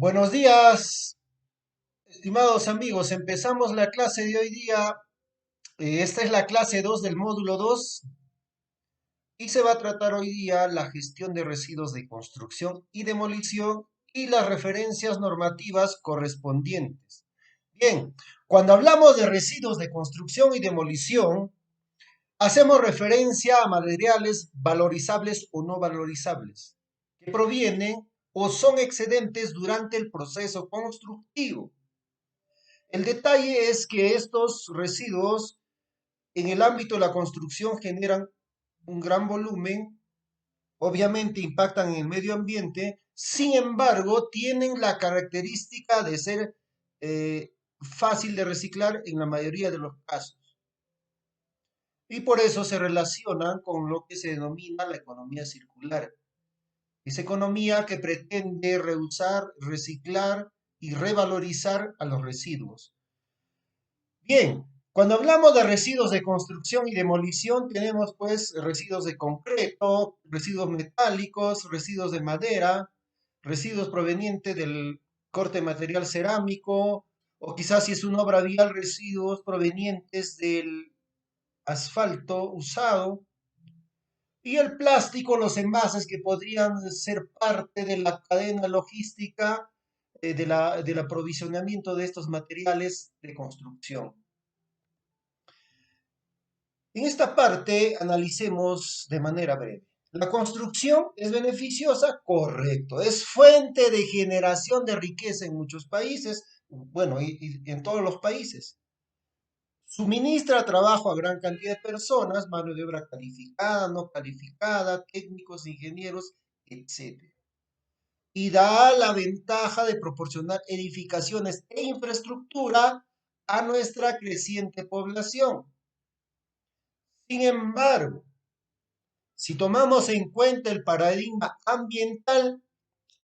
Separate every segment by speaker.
Speaker 1: Buenos días, estimados amigos. Empezamos la clase de hoy día. Esta es la clase 2 del módulo 2 y se va a tratar hoy día la gestión de residuos de construcción y demolición y las referencias normativas correspondientes. Bien, cuando hablamos de residuos de construcción y demolición, hacemos referencia a materiales valorizables o no valorizables que provienen o son excedentes durante el proceso constructivo. El detalle es que estos residuos en el ámbito de la construcción generan un gran volumen, obviamente impactan en el medio ambiente, sin embargo, tienen la característica de ser fácil de reciclar en la mayoría de los casos. Y por eso se relacionan con lo que se denomina la economía circular. Esa economía que pretende reusar, reciclar y revalorizar a los residuos. Bien, cuando hablamos de residuos de construcción y demolición, tenemos pues residuos de concreto, residuos metálicos, residuos de madera, residuos provenientes del corte de material cerámico, o quizás si es una obra vial, residuos provenientes del asfalto usado, y el plástico, los envases que podrían ser parte de la cadena logística del aprovisionamiento de estos materiales de construcción. En esta parte analicemos de manera breve. ¿La construcción es beneficiosa? Correcto. ¿Es fuente de generación de riqueza en muchos países? Bueno, y en todos los países. Suministra trabajo a gran cantidad de personas, mano de obra calificada, no calificada, técnicos, ingenieros, etc. Y da la ventaja de proporcionar edificaciones e infraestructura a nuestra creciente población. Sin embargo, si tomamos en cuenta el paradigma ambiental,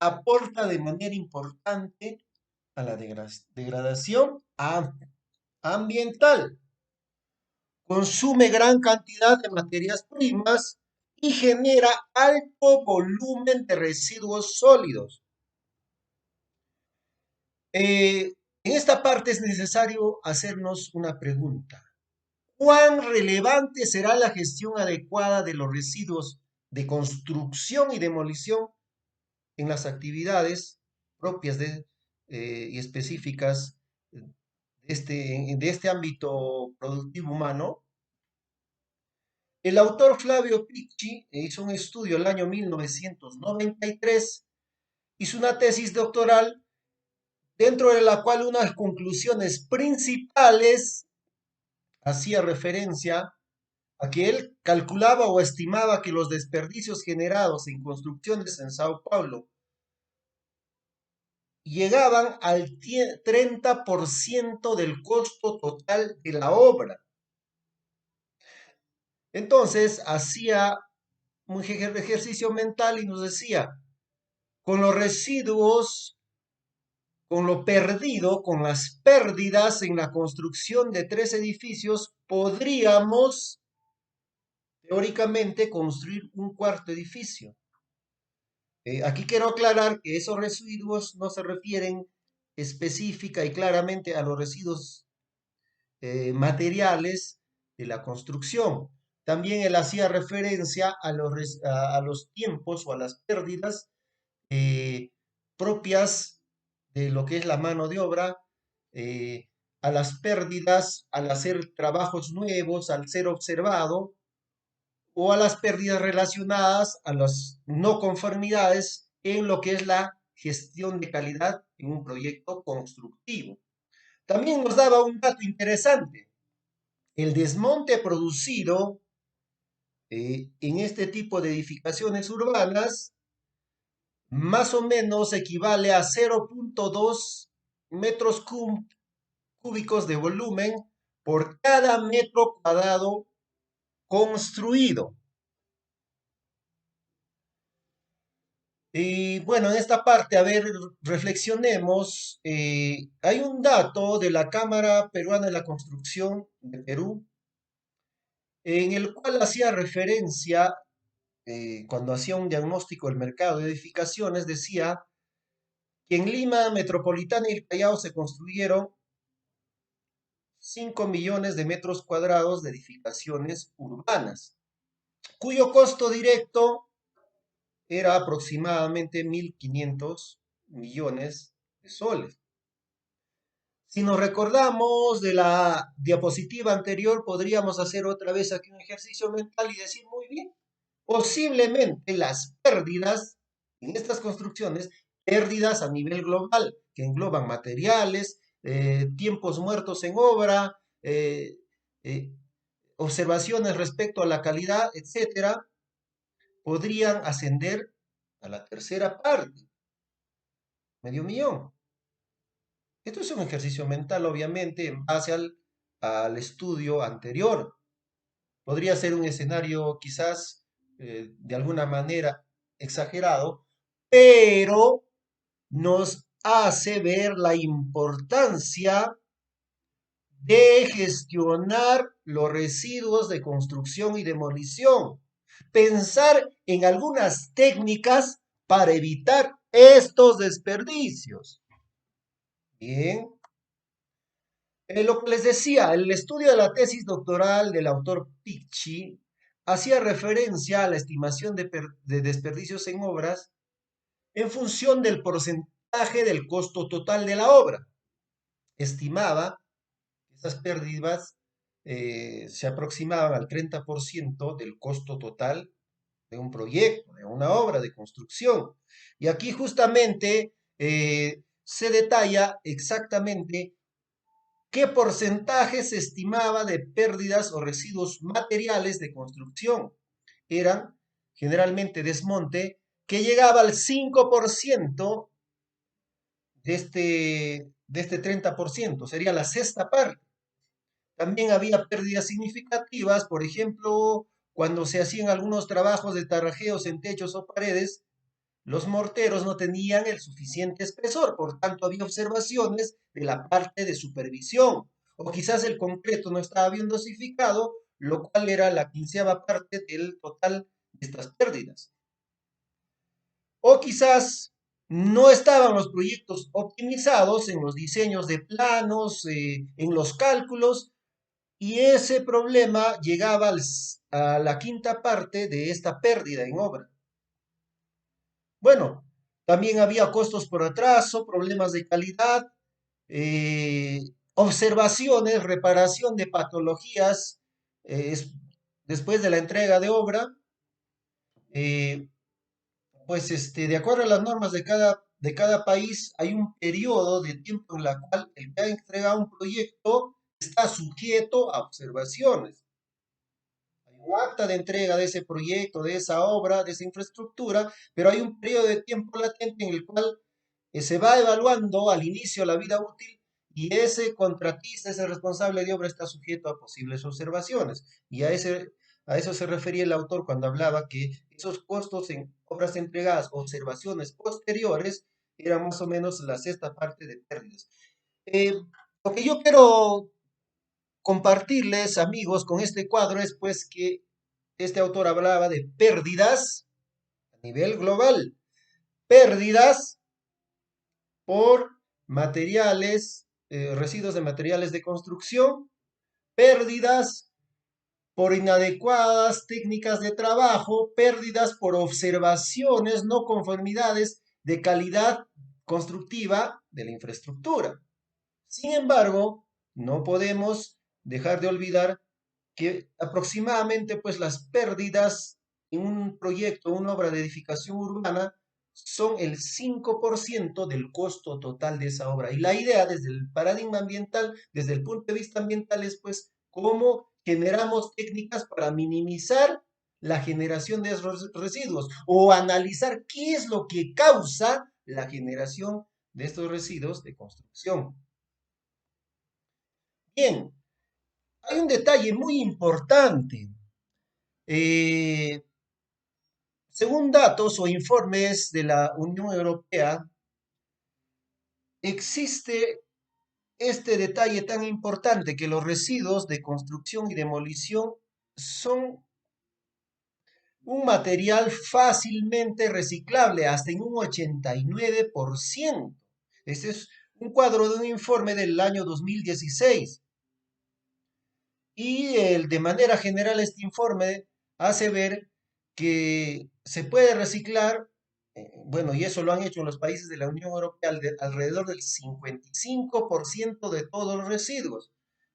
Speaker 1: aporta de manera importante a la degradación ambiental, consume gran cantidad de materias primas y genera alto volumen de residuos sólidos. En esta parte es necesario hacernos una pregunta. ¿Cuán relevante será la gestión adecuada de los residuos de construcción y demolición en las actividades propias y específicas de este ámbito productivo humano? El autor Flavio Picchi hizo un estudio el año 1993, hizo una tesis doctoral dentro de la cual unas conclusiones principales hacía referencia a que él calculaba o estimaba que los desperdicios generados en construcciones en Sao Paulo llegaban al 30% del costo total de la obra. Entonces hacía un ejercicio mental y nos decía, con los residuos, con lo perdido, con las pérdidas en la construcción de 3 edificios, podríamos teóricamente construir un cuarto edificio. Aquí quiero aclarar que esos residuos no se refieren específica y claramente a los residuos materiales de la construcción. También él hacía referencia a los tiempos o a las pérdidas propias de lo que es la mano de obra, eh, a las pérdidas al hacer trabajos nuevos, al ser observado, o a las pérdidas relacionadas a las no conformidades en lo que es la gestión de calidad en un proyecto constructivo. También nos daba un dato interesante. El desmonte producido en este tipo de edificaciones urbanas más o menos equivale a 0,2 metros cúbicos de volumen por cada metro cuadrado construido. Y bueno, en esta parte, a ver, reflexionemos. Hay un dato de la Cámara Peruana de la Construcción de Perú, en el cual hacía referencia, cuando hacía un diagnóstico del mercado de edificaciones, decía que en Lima Metropolitana y el Callao se construyeron 5 millones de metros cuadrados de edificaciones urbanas, cuyo costo directo era aproximadamente 1.500 millones de soles. Si nos recordamos de la diapositiva anterior, podríamos hacer otra vez aquí un ejercicio mental y decir, muy bien, posiblemente las pérdidas en estas construcciones, pérdidas a nivel global, que engloban materiales, tiempos muertos en obra, eh, observaciones respecto a la calidad, etcétera, podrían ascender a la tercera parte, medio millón. Esto es un ejercicio mental, obviamente, en base al estudio anterior. Podría ser un escenario quizás de alguna manera exagerado, pero nos hace ver la importancia de gestionar los residuos de construcción y demolición. Pensar en algunas técnicas para evitar estos desperdicios. Bien. Lo que les decía, el estudio de la tesis doctoral del autor Picchi hacía referencia a la estimación de desperdicios en obras en función del porcentaje del costo total de la obra. Estimaba que esas pérdidas se aproximaban al 30% del costo total de un proyecto, de una obra de construcción. Y aquí justamente se detalla exactamente qué porcentaje se estimaba de pérdidas o residuos materiales de construcción. Eran generalmente desmonte que llegaba al 5% de este 30%, sería la sexta parte. También había pérdidas significativas, por ejemplo, cuando se hacían algunos trabajos de tarrajeos en techos o paredes, los morteros no tenían el suficiente espesor, por tanto había observaciones de la parte de supervisión, o quizás el concreto no estaba bien dosificado, lo cual era la quinceava parte del total de estas pérdidas. O quizás no estaban los proyectos optimizados en los diseños de planos, en los cálculos, y ese problema llegaba a la quinta parte de esta pérdida en obra. Bueno, también había costos por atraso, problemas de calidad, eh, observaciones, reparación de patologías después de la entrega de obra. eh, pues de acuerdo a las normas de cada país, hay un periodo de tiempo en la cual el que ha entregado un proyecto está sujeto a observaciones. Hay un acta de entrega de ese proyecto, de esa obra, de esa infraestructura, pero hay un periodo de tiempo latente en el cual se va evaluando al inicio la vida útil y ese contratista, ese responsable de obra está sujeto a posibles observaciones. Y a eso se refería el autor cuando hablaba que esos costos en obras entregadas, observaciones posteriores, eran más o menos la sexta parte de pérdidas. Eh, lo que yo quiero compartirles, amigos, con este cuadro es pues que este autor hablaba de pérdidas a nivel global, pérdidas por materiales, residuos de materiales de construcción, pérdidas por inadecuadas técnicas de trabajo, pérdidas por observaciones, no conformidades de calidad constructiva de la infraestructura. Sin embargo, no podemos dejar de olvidar que aproximadamente pues las pérdidas en un proyecto, una obra de edificación urbana, son el 5% del costo total de esa obra. Y la idea desde el paradigma ambiental, desde el punto de vista ambiental, es pues cómo generamos técnicas para minimizar la generación de esos residuos o analizar qué es lo que causa la generación de estos residuos de construcción. Bien, hay un detalle muy importante. Eh, Según datos o informes de la Unión Europea, existe este detalle tan importante que los residuos de construcción y demolición son un material fácilmente reciclable, hasta en un 89%. Este es un cuadro de un informe del año 2016. Y de manera general este informe hace ver que se puede reciclar, bueno, y eso lo han hecho en los países de la Unión Europea, alrededor del 55% de todos los residuos,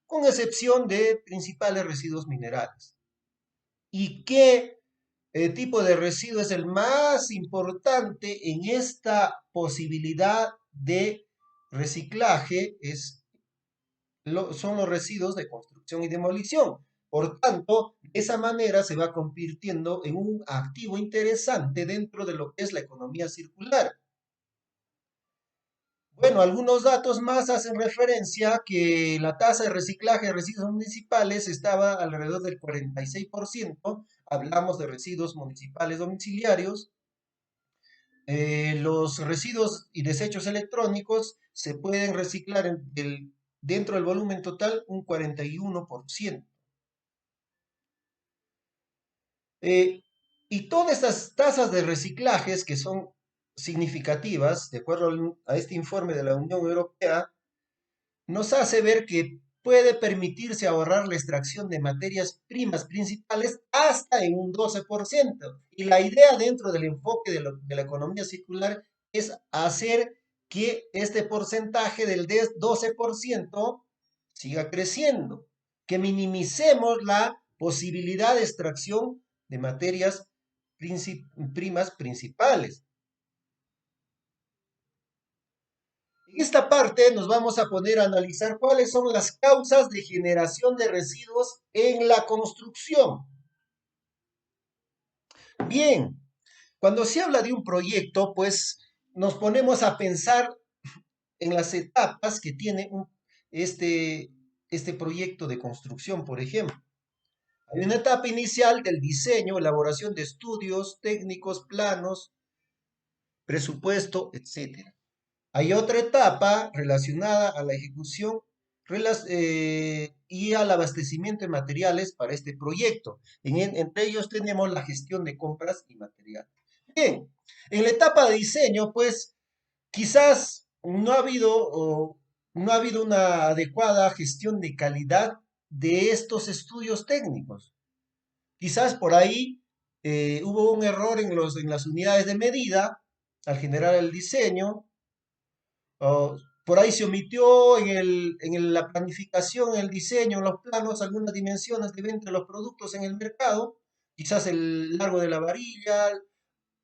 Speaker 1: con excepción de principales residuos minerales. ¿Y qué tipo de residuo es el más importante en esta posibilidad de reciclaje? Son los residuos de construcción y demolición. Por tanto, de esa manera se va convirtiendo en un activo interesante dentro de lo que es la economía circular. Bueno, algunos datos más hacen referencia a que la tasa de reciclaje de residuos municipales estaba alrededor del 46%. Hablamos de residuos municipales domiciliarios. Los residuos y desechos electrónicos se pueden reciclar dentro del volumen total un 41%. Eh, y todas estas tasas de reciclajes que son significativas, de acuerdo a este informe de la Unión Europea, nos hace ver que puede permitirse ahorrar la extracción de materias primas principales hasta en un 12%. Y la idea dentro del enfoque de la economía circular es hacer que este porcentaje del 12% siga creciendo, que minimicemos la posibilidad de extracción de materias primas principales. En esta parte nos vamos a poner a analizar cuáles son las causas de generación de residuos en la construcción. Bien, cuando se habla de un proyecto, pues nos ponemos a pensar en las etapas que tiene este proyecto de construcción, por ejemplo. Hay una etapa inicial del diseño, elaboración de estudios técnicos, planos, presupuesto, etcétera. Hay otra etapa relacionada a la ejecución y al abastecimiento de materiales para este proyecto. Entre ellos tenemos la gestión de compras y material. Bien, en la etapa de diseño, pues quizás no ha habido una adecuada gestión de calidad de estos estudios técnicos. Quizás por ahí hubo un error en las unidades de medida al generar el diseño. Por ahí se omitió la planificación, en el diseño, en los planos, algunas dimensiones de venta de los productos en el mercado, quizás el largo de la varilla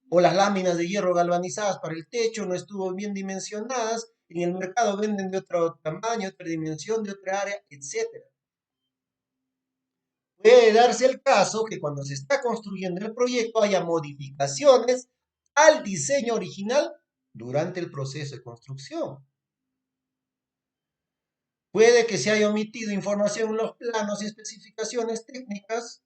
Speaker 1: o las láminas de hierro galvanizadas para el techo no estuvo bien dimensionadas, en el mercado venden de otro tamaño, otra dimensión, de otra área, etcétera. Puede darse el caso que cuando se está construyendo el proyecto haya modificaciones al diseño original durante el proceso de construcción. Puede que se haya omitido información en los planos y especificaciones técnicas,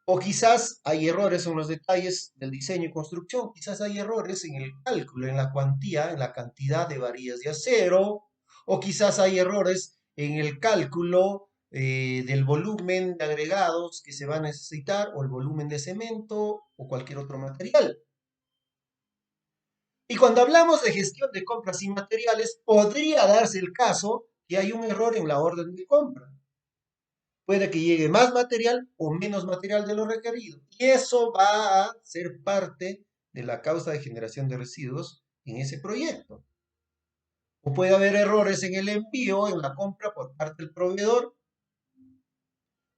Speaker 1: o quizás hay errores en los detalles del diseño y construcción, quizás hay errores en el cálculo, en la cuantía, en la cantidad de varillas de acero, o quizás hay errores en el cálculo del volumen de agregados que se va a necesitar, o el volumen de cemento, o cualquier otro material. Y cuando hablamos de gestión de compras y materiales, podría darse el caso que hay un error en la orden de compra. Puede que llegue más material o menos material de lo requerido. Y eso va a ser parte de la causa de generación de residuos en ese proyecto. O puede haber errores en el envío, en la compra por parte del proveedor.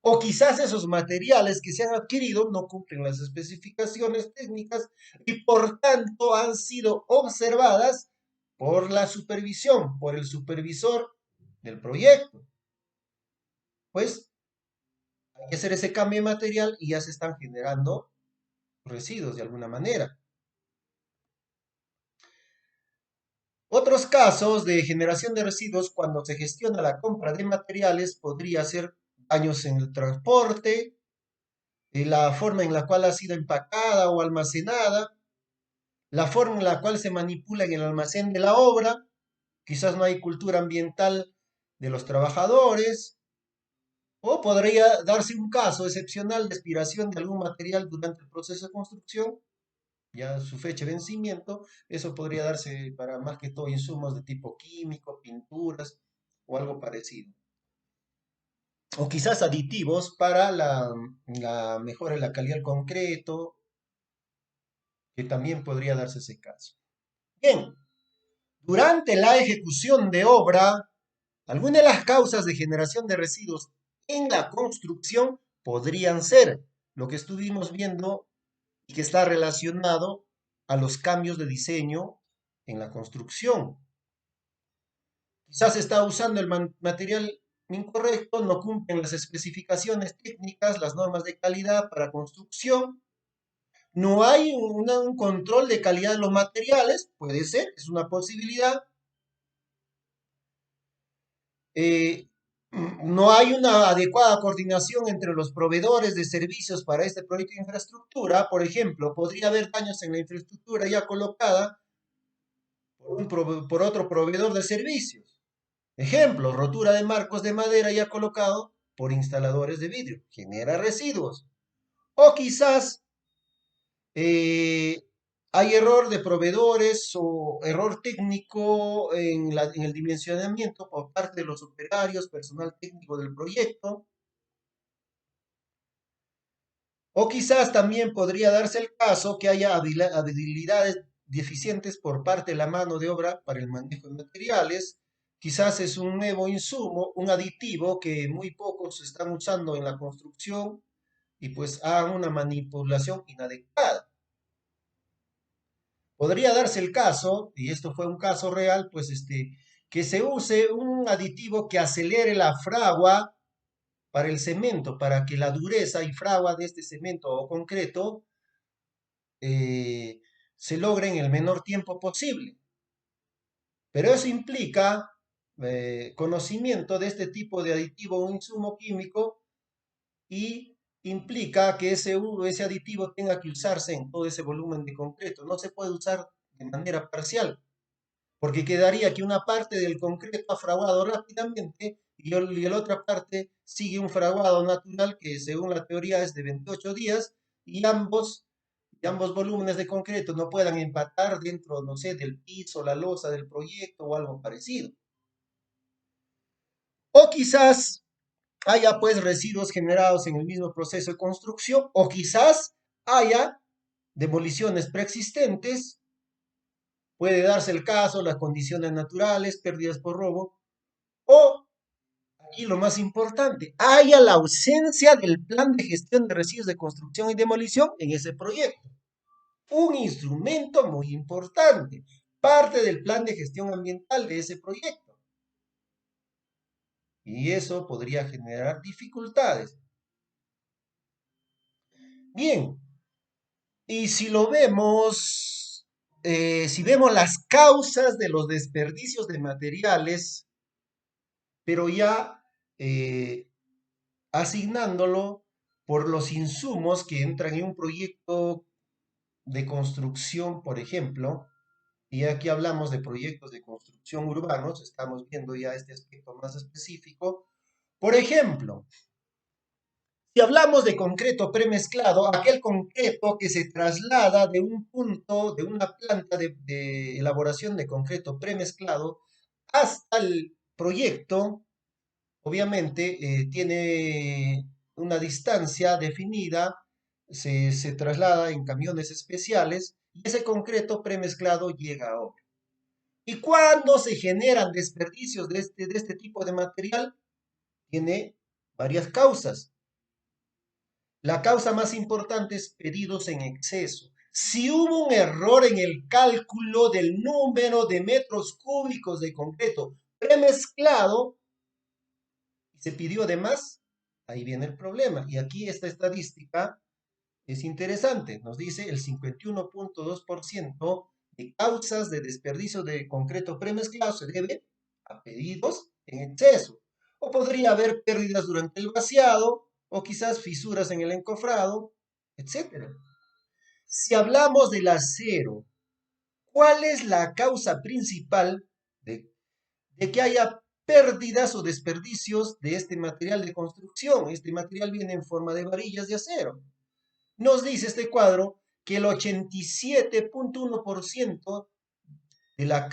Speaker 1: O quizás esos materiales que se han adquirido no cumplen las especificaciones técnicas y por tanto han sido observadas por la supervisión, por el supervisor del proyecto. Pues hay que hacer ese cambio de material y ya se están generando residuos de alguna manera. Otros casos de generación de residuos cuando se gestiona la compra de materiales podría ser daños en el transporte, la forma en la cual ha sido empacada o almacenada, la forma en la cual se manipula en el almacén de la obra, quizás no hay cultura ambiental de los trabajadores, O podría darse un caso excepcional de expiración de algún material durante el proceso de construcción, ya su fecha de vencimiento. Eso podría darse para más que todo insumos de tipo químico, pinturas o algo parecido. O quizás aditivos para la mejora de la calidad del concreto, que también podría darse ese caso. Bien, durante la ejecución de obra, algunas de las causas de generación de residuos en la construcción podrían ser lo que estuvimos viendo y que está relacionado a los cambios de diseño en la construcción. Quizás se está usando el material incorrecto, no cumplen las especificaciones técnicas, las normas de calidad para construcción. No hay un control de calidad de los materiales, puede ser, es una posibilidad. Eh, no hay una adecuada coordinación entre los proveedores de servicios para este proyecto de infraestructura. Por ejemplo, podría haber daños en la infraestructura ya colocada por otro proveedor de servicios. Ejemplo, rotura de marcos de madera ya colocado por instaladores de vidrio. Genera residuos. O quizás eh, hay error de proveedores o error técnico en el dimensionamiento por parte de los operarios, personal técnico del proyecto. O quizás también podría darse el caso que haya habilidades deficientes por parte de la mano de obra para el manejo de materiales. Quizás es un nuevo insumo, un aditivo que muy pocos están usando en la construcción y pues hagan una manipulación inadecuada. Podría darse el caso, y esto fue un caso real, pues que se use un aditivo que acelere la fragua para el cemento, para que la dureza y fragua de este cemento o concreto eh, se logre en el menor tiempo posible. Pero eso implica conocimiento de este tipo de aditivo o insumo químico y implica que ese aditivo tenga que usarse en todo ese volumen de concreto. No se puede usar de manera parcial, porque quedaría que una parte del concreto ha fraguado rápidamente y la otra parte sigue un fraguado natural que según la teoría es de 28 días y ambos volúmenes de concreto no puedan empatar dentro, no sé, del piso, la losa del proyecto o algo parecido. O quizás haya pues residuos generados en el mismo proceso de construcción o quizás haya demoliciones preexistentes. Puede darse el caso, las condiciones naturales, pérdidas por robo o, aquí lo más importante, haya la ausencia del plan de gestión de residuos de construcción y demolición en ese proyecto. Un instrumento muy importante, parte del plan de gestión ambiental de ese proyecto. Y eso podría generar dificultades. Bien, y si lo vemos, si vemos las causas de los desperdicios de materiales, pero ya eh, asignándolo por los insumos que entran en un proyecto de construcción, por ejemplo, y aquí hablamos de proyectos de construcción urbanos, estamos viendo ya este aspecto más específico. Por ejemplo, si hablamos de concreto premezclado, aquel concreto que se traslada de un punto, de una planta de elaboración de concreto premezclado hasta el proyecto, obviamente tiene una distancia definida, se traslada en camiones especiales y ese concreto premezclado llega a obra. ¿Y cuando se generan desperdicios de este tipo de material? Tiene varias causas. La causa más importante es pedidos en exceso. Si hubo un error en el cálculo del número de metros cúbicos de concreto premezclado y se pidió de más, ahí viene el problema. Y aquí esta estadística es interesante. Nos dice el 51.2% de causas de desperdicio de concreto premezclado se debe a pedidos en exceso. O podría haber pérdidas durante el vaciado, o quizás fisuras en el encofrado, etcétera. Si hablamos del acero, ¿cuál es la causa principal de que haya pérdidas o desperdicios de este material de construcción. Este material viene en forma de varillas de acero. Nos dice este cuadro que el 87,1% de la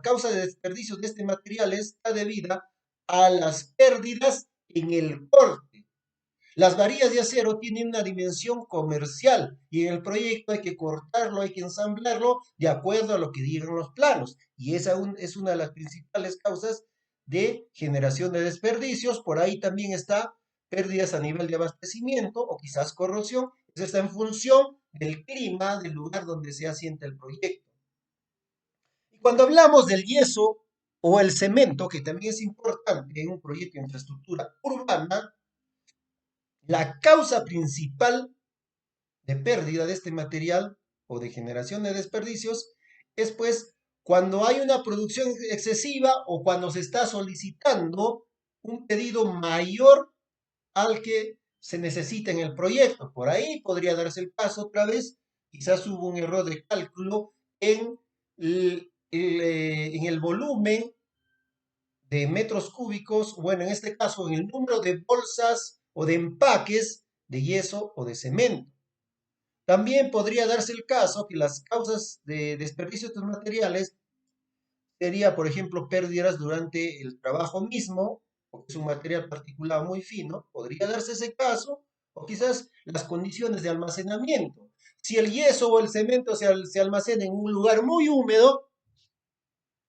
Speaker 1: causa de desperdicios de este material está debida a las pérdidas en el corte. Las varillas de acero tienen una dimensión comercial y en el proyecto hay que cortarlo, hay que ensamblarlo de acuerdo a lo que digan los planos. Y esa es una de las principales causas de generación de desperdicios. Por ahí también está pérdidas a nivel de abastecimiento o quizás corrosión. Eso está en función del clima del lugar donde se asienta el proyecto. Y cuando hablamos del yeso o el cemento, que también es importante en un proyecto de infraestructura urbana, la causa principal de pérdida de este material o de generación de desperdicios es pues cuando hay una producción excesiva o cuando se está solicitando un pedido mayor al que se necesita en el proyecto. Por ahí podría darse el caso otra vez, quizás hubo un error de cálculo en el volumen de metros cúbicos, bueno, en este caso en el número de bolsas o de empaques de yeso o de cemento. También podría darse el caso que las causas de desperdicio de estos materiales sería, por ejemplo, pérdidas durante el trabajo mismo, porque es un material particulado muy fino, podría darse ese caso, o quizás las condiciones de almacenamiento. Si el yeso o el cemento se almacena en un lugar muy húmedo,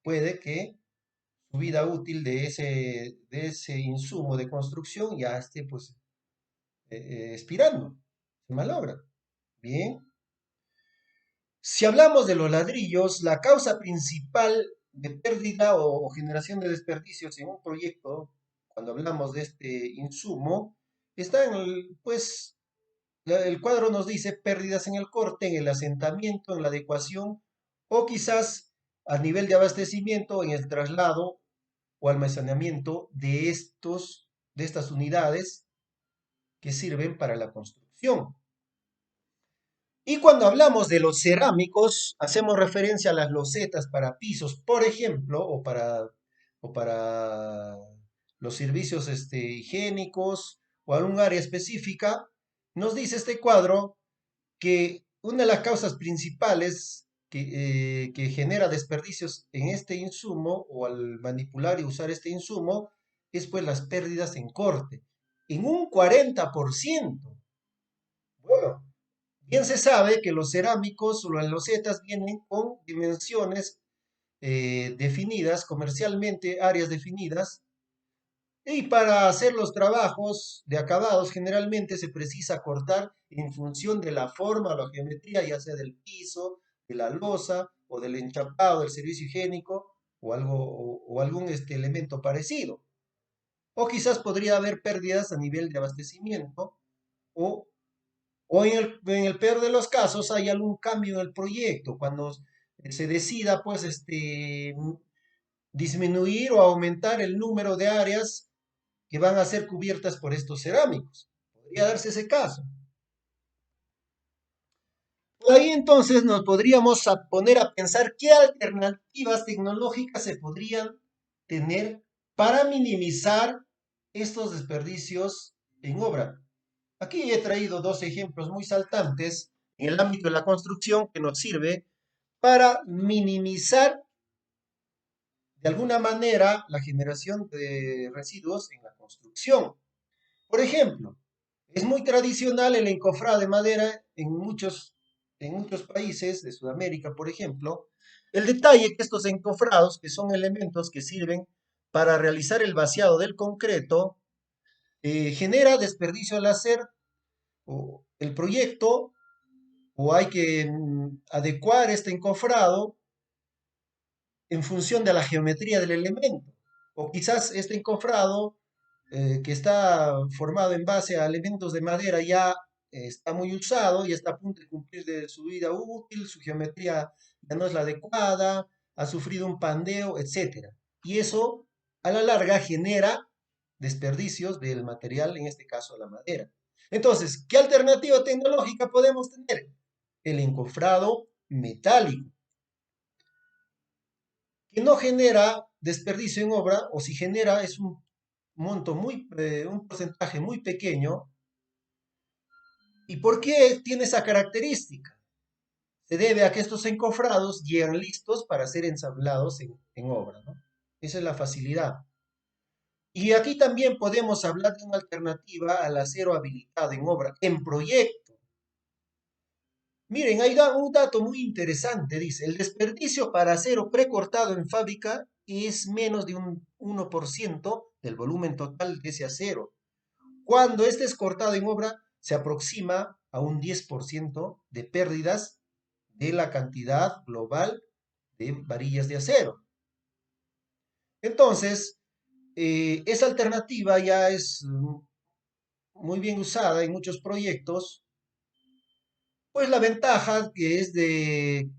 Speaker 1: puede que su vida útil de ese insumo de construcción ya esté pues expirando, se malogra. Bien. Si hablamos de los ladrillos, la causa principal de pérdida o generación de desperdicios en un proyecto, cuando hablamos de este insumo, está en pues, el cuadro nos dice pérdidas en el corte, en el asentamiento, en la adecuación, o quizás a nivel de abastecimiento, en el traslado o almacenamiento de estas unidades que sirven para la construcción. Y cuando hablamos de los cerámicos, hacemos referencia a las losetas para pisos, por ejemplo, o para los servicios higiénicos o algún área específica. Nos dice este cuadro que una de las causas principales que genera desperdicios en este insumo o al manipular y usar este insumo es pues las pérdidas en corte, en un 40%. Bueno, bien se sabe que los cerámicos o las losetas vienen con dimensiones definidas comercialmente, áreas definidas, y para hacer los trabajos de acabados generalmente se precisa cortar en función de la forma o la geometría, ya sea del piso, de la losa o del enchapado del servicio higiénico o algo o algún elemento parecido. O quizás podría haber pérdidas a nivel de abastecimiento o o en el peor de los casos hay algún cambio en el proyecto, cuando se decida pues disminuir o aumentar el número de áreas que van a ser cubiertas por estos cerámicos. Podría darse ese caso. Por ahí entonces nos podríamos poner a pensar qué alternativas tecnológicas se podrían tener para minimizar estos desperdicios en obra. Aquí he traído dos ejemplos muy saltantes en el ámbito de la construcción que nos sirve para minimizar de alguna manera la generación de residuos en la construcción. Por ejemplo, es muy tradicional el encofrado de madera en muchos países de Sudamérica, por ejemplo. El detalle que estos encofrados, que son elementos que sirven para realizar el vaciado del concreto, genera desperdicio al hacer el proyecto o hay que adecuar este encofrado en función de la geometría del elemento. O quizás este encofrado que está formado en base a elementos de madera ya está muy usado y está a punto de cumplir de su vida útil, su geometría ya no es la adecuada, ha sufrido un pandeo, etcétera. Y eso a la larga genera desperdicios del material, en este caso la madera. Entonces, ¿qué alternativa tecnológica podemos tener? El encofrado metálico, que no genera desperdicio en obra o si genera es un monto un porcentaje muy pequeño. ¿Y por qué tiene esa característica? Se debe a que estos encofrados llegan listos para ser ensamblados en obra, ¿no? Esa es la facilidad. Y aquí también podemos hablar de una alternativa al acero habilitado en obra, en proyecto. Miren, hay un dato muy interesante, dice, el desperdicio para acero precortado en fábrica es menos de un 1% del volumen total de ese acero. Cuando este es cortado en obra, se aproxima a un 10% de pérdidas de la cantidad global de varillas de acero. Entonces, esa alternativa ya es muy bien usada en muchos proyectos, pues la ventaja que es del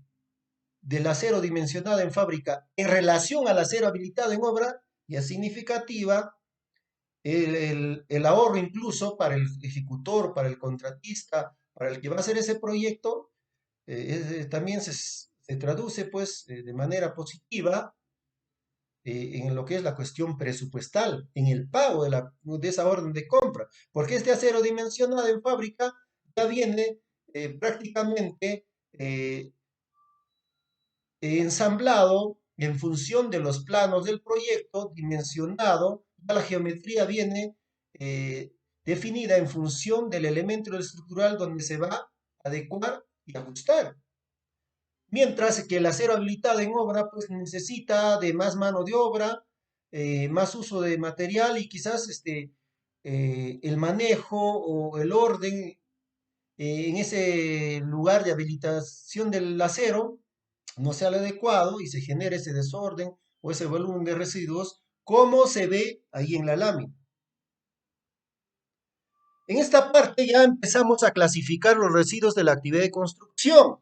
Speaker 1: acero dimensionado en fábrica en relación al acero habilitado en obra ya es significativa. El ahorro incluso para el ejecutor, para el contratista, para el que va a hacer ese proyecto, también se traduce pues de manera positiva en lo que es la cuestión presupuestal, en el pago de esa orden de compra, porque este acero dimensionado en fábrica ya viene prácticamente ensamblado en función de los planos del proyecto, dimensionado, ya la geometría viene definida en función del elemento estructural donde se va a adecuar y ajustar. Mientras que el acero habilitado en obra pues necesita de más mano de obra, más uso de material y quizás el manejo o el orden en ese lugar de habilitación del acero no sea el adecuado y se genere ese desorden o ese volumen de residuos como se ve ahí en la lámina. En esta parte ya empezamos a clasificar los residuos de la actividad de construcción.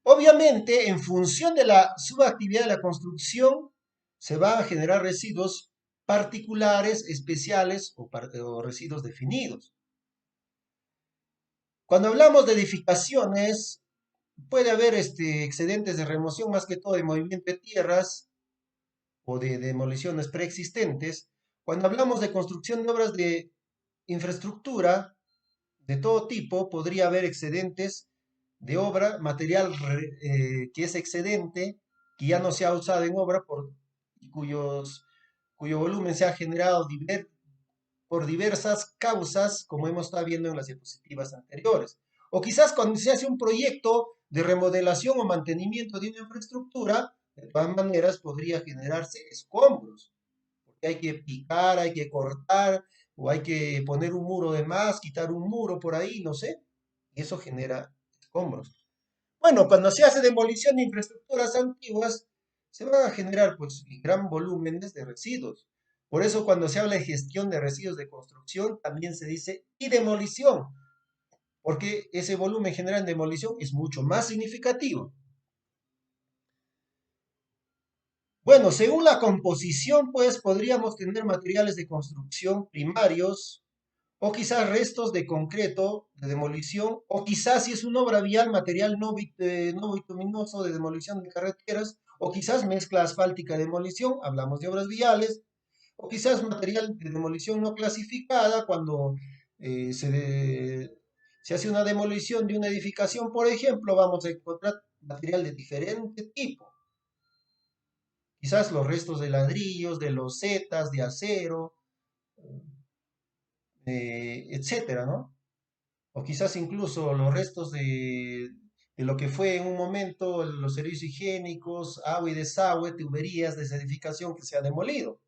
Speaker 1: Obviamente, en función de la subactividad de la construcción, se van a generar residuos particulares, especiales o residuos definidos. Cuando hablamos de edificaciones, puede haber excedentes de remoción, más que todo de movimiento de tierras o de demoliciones preexistentes. Cuando hablamos de construcción de obras de infraestructura de todo tipo, podría haber excedentes de obra, material que es excedente, que ya no se ha usado en obra y cuyo volumen se ha generado por diversas causas, como hemos estado viendo en las diapositivas anteriores. O quizás cuando se hace un proyecto de remodelación o mantenimiento de una infraestructura, de todas maneras podría generarse escombros, porque hay que picar, hay que cortar, o hay que poner un muro de más, quitar un muro por ahí, no sé, y eso genera escombros. Bueno, cuando se hace demolición de infraestructuras antiguas, se van a generar pues gran volúmenes de residuos. Por eso cuando se habla de gestión de residuos de construcción, también se dice y demolición, porque ese volumen general en demolición es mucho más significativo. Bueno, según la composición, pues podríamos tener materiales de construcción primarios, o quizás restos de concreto de demolición, o quizás si es una obra vial, material no bituminoso de demolición de carreteras, o quizás mezcla asfáltica de demolición, hablamos de obras viales, o quizás material de demolición no clasificada cuando se hace una demolición de una edificación, por ejemplo, vamos a encontrar material de diferente tipo. Quizás los restos de ladrillos, de losetas, de acero, etcétera, ¿no? O quizás incluso los restos de lo que fue en un momento los servicios higiénicos, agua y desagüe, tuberías de esa edificación que se ha demolido.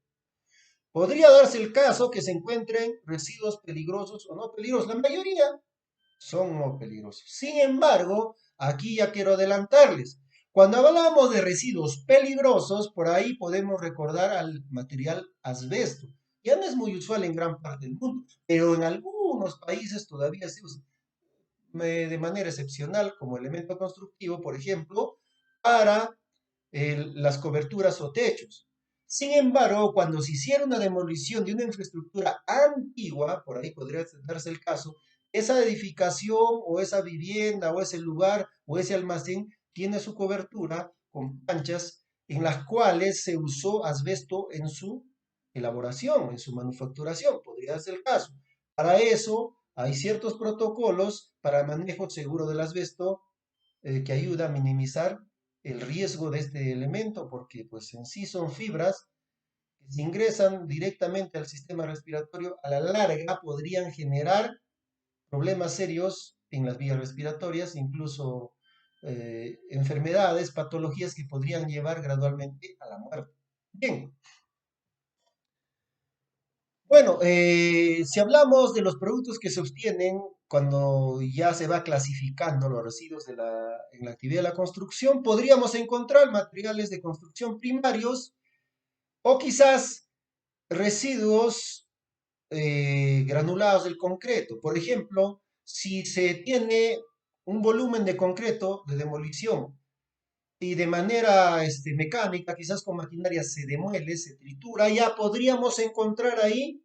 Speaker 1: Podría darse el caso que se encuentren residuos peligrosos o no peligrosos. La mayoría son no peligrosos. Sin embargo, aquí ya quiero adelantarles. Cuando hablamos de residuos peligrosos, por ahí podemos recordar al material asbesto. Ya no es muy usual en gran parte del mundo, pero en algunos países todavía se usa de manera excepcional como elemento constructivo, por ejemplo, para las coberturas o techos. Sin embargo, cuando se hiciera una demolición de una infraestructura antigua, por ahí podría darse el caso, esa edificación o esa vivienda o ese lugar o ese almacén tiene su cobertura con planchas en las cuales se usó asbesto en su elaboración, en su manufacturación, podría ser el caso. Para eso hay ciertos protocolos para manejo seguro del asbesto que ayuda a minimizar el riesgo de este elemento, porque pues en sí son fibras que si ingresan directamente al sistema respiratorio, a la larga podrían generar problemas serios en las vías respiratorias, incluso enfermedades, patologías que podrían llevar gradualmente a la muerte. Bien, bueno, si hablamos de los productos que se obtienen cuando ya se va clasificando los residuos en la actividad de la construcción, podríamos encontrar materiales de construcción primarios o quizás residuos granulados del concreto. Por ejemplo, si se tiene un volumen de concreto de demolición y de manera mecánica, quizás con maquinaria se demuele, se tritura, ya podríamos encontrar ahí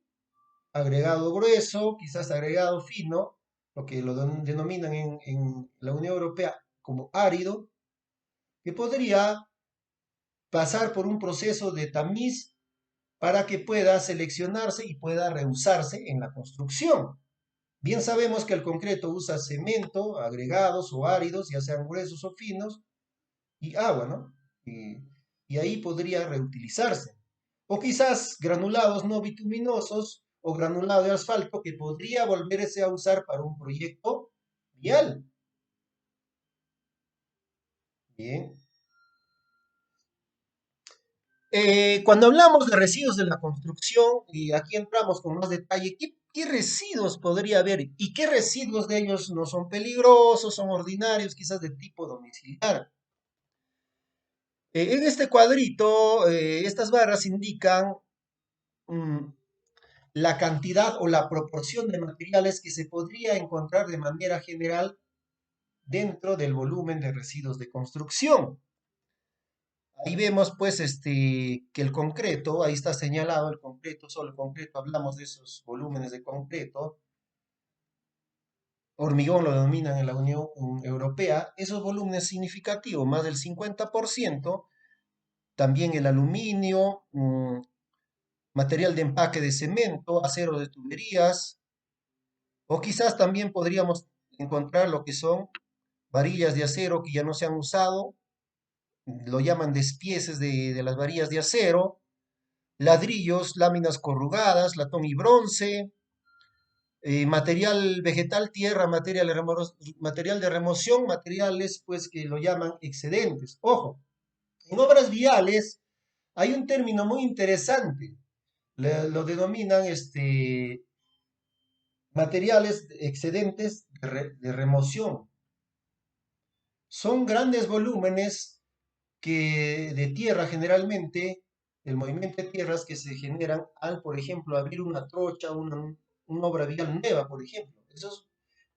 Speaker 1: agregado grueso, quizás agregado fino, lo que lo denominan en la Unión Europea como árido, que podría pasar por un proceso de tamiz para que pueda seleccionarse y pueda reusarse en la construcción. Bien sabemos que el concreto usa cemento, agregados o áridos, ya sean gruesos o finos, y agua, ¿no? Y ahí podría reutilizarse. O quizás granulados no bituminosos o granulado de asfalto que podría volverse a usar para un proyecto vial. Bien. Cuando hablamos de residuos de la construcción, y aquí entramos con más detalle, ¿qué residuos podría haber? ¿Y qué residuos de ellos no son peligrosos, son ordinarios, quizás de tipo domiciliar? En este cuadrito, estas barras indican mm, la cantidad o la proporción de materiales que se podría encontrar de manera general dentro del volumen de residuos de construcción. Ahí vemos pues que el concreto, ahí está señalado el concreto, solo el concreto, hablamos de esos volúmenes de concreto, hormigón lo denominan en la Unión Europea, esos volúmenes significativos, más del 50%, también el aluminio, material de empaque de cemento, acero de tuberías, o quizás también podríamos encontrar lo que son varillas de acero que ya no se han usado, lo llaman despieces de las varillas de acero, ladrillos, láminas corrugadas, latón y bronce, material vegetal, tierra, material de remoción, materiales pues que lo llaman excedentes. Ojo, en obras viales hay un término muy interesante, lo denominan materiales excedentes de remoción. Son grandes volúmenes de tierra generalmente, el movimiento de tierras que se generan al, por ejemplo, abrir una trocha, una obra vial nueva, por ejemplo. Esos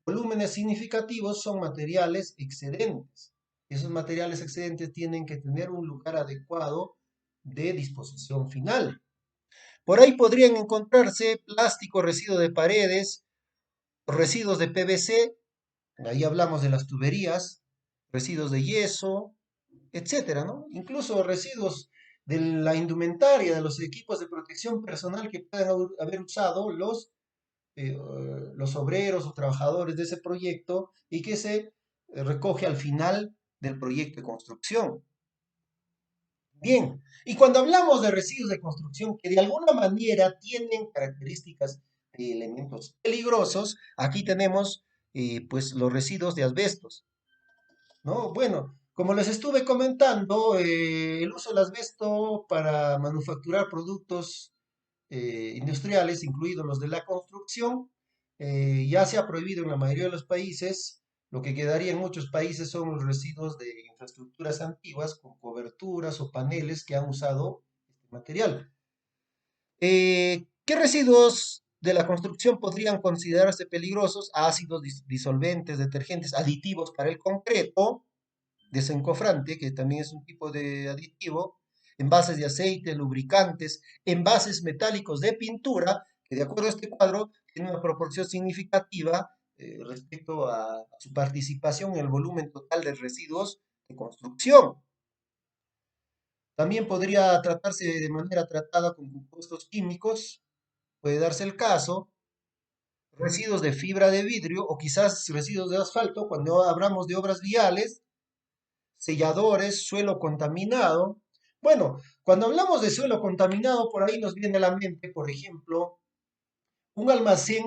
Speaker 1: volúmenes significativos son materiales excedentes. Esos materiales excedentes tienen que tener un lugar adecuado de disposición final. Por ahí podrían encontrarse plástico, residuo de paredes, residuos de PVC, ahí hablamos de las tuberías, residuos de yeso, etcétera, ¿no? Incluso residuos de la indumentaria, de los equipos de protección personal que puedan haber usado los obreros o trabajadores de ese proyecto y que se recoge al final del proyecto de construcción. Bien, y cuando hablamos de residuos de construcción que de alguna manera tienen características de elementos peligrosos, aquí tenemos pues los residuos de asbestos. ¿No? Bueno, como les estuve comentando, el uso del asbesto para manufacturar productos industriales, incluidos los de la construcción, ya se ha prohibido en la mayoría de los países. Lo que quedaría en muchos países son los residuos de infraestructuras antiguas con coberturas o paneles que han usado este material. ¿Qué residuos de la construcción podrían considerarse peligrosos? Ácidos disolventes, detergentes, aditivos para el concreto, desencofrante, que también es un tipo de aditivo, envases de aceite, lubricantes, envases metálicos de pintura, que de acuerdo a este cuadro tiene una proporción significativa respecto a su participación en el volumen total de residuos de construcción. También podría tratarse de manera tratada con compuestos químicos, puede darse el caso, residuos de fibra de vidrio o quizás residuos de asfalto cuando hablamos de obras viales, selladores, suelo contaminado. Bueno, cuando hablamos de suelo contaminado, por ahí nos viene a la mente, por ejemplo, un almacén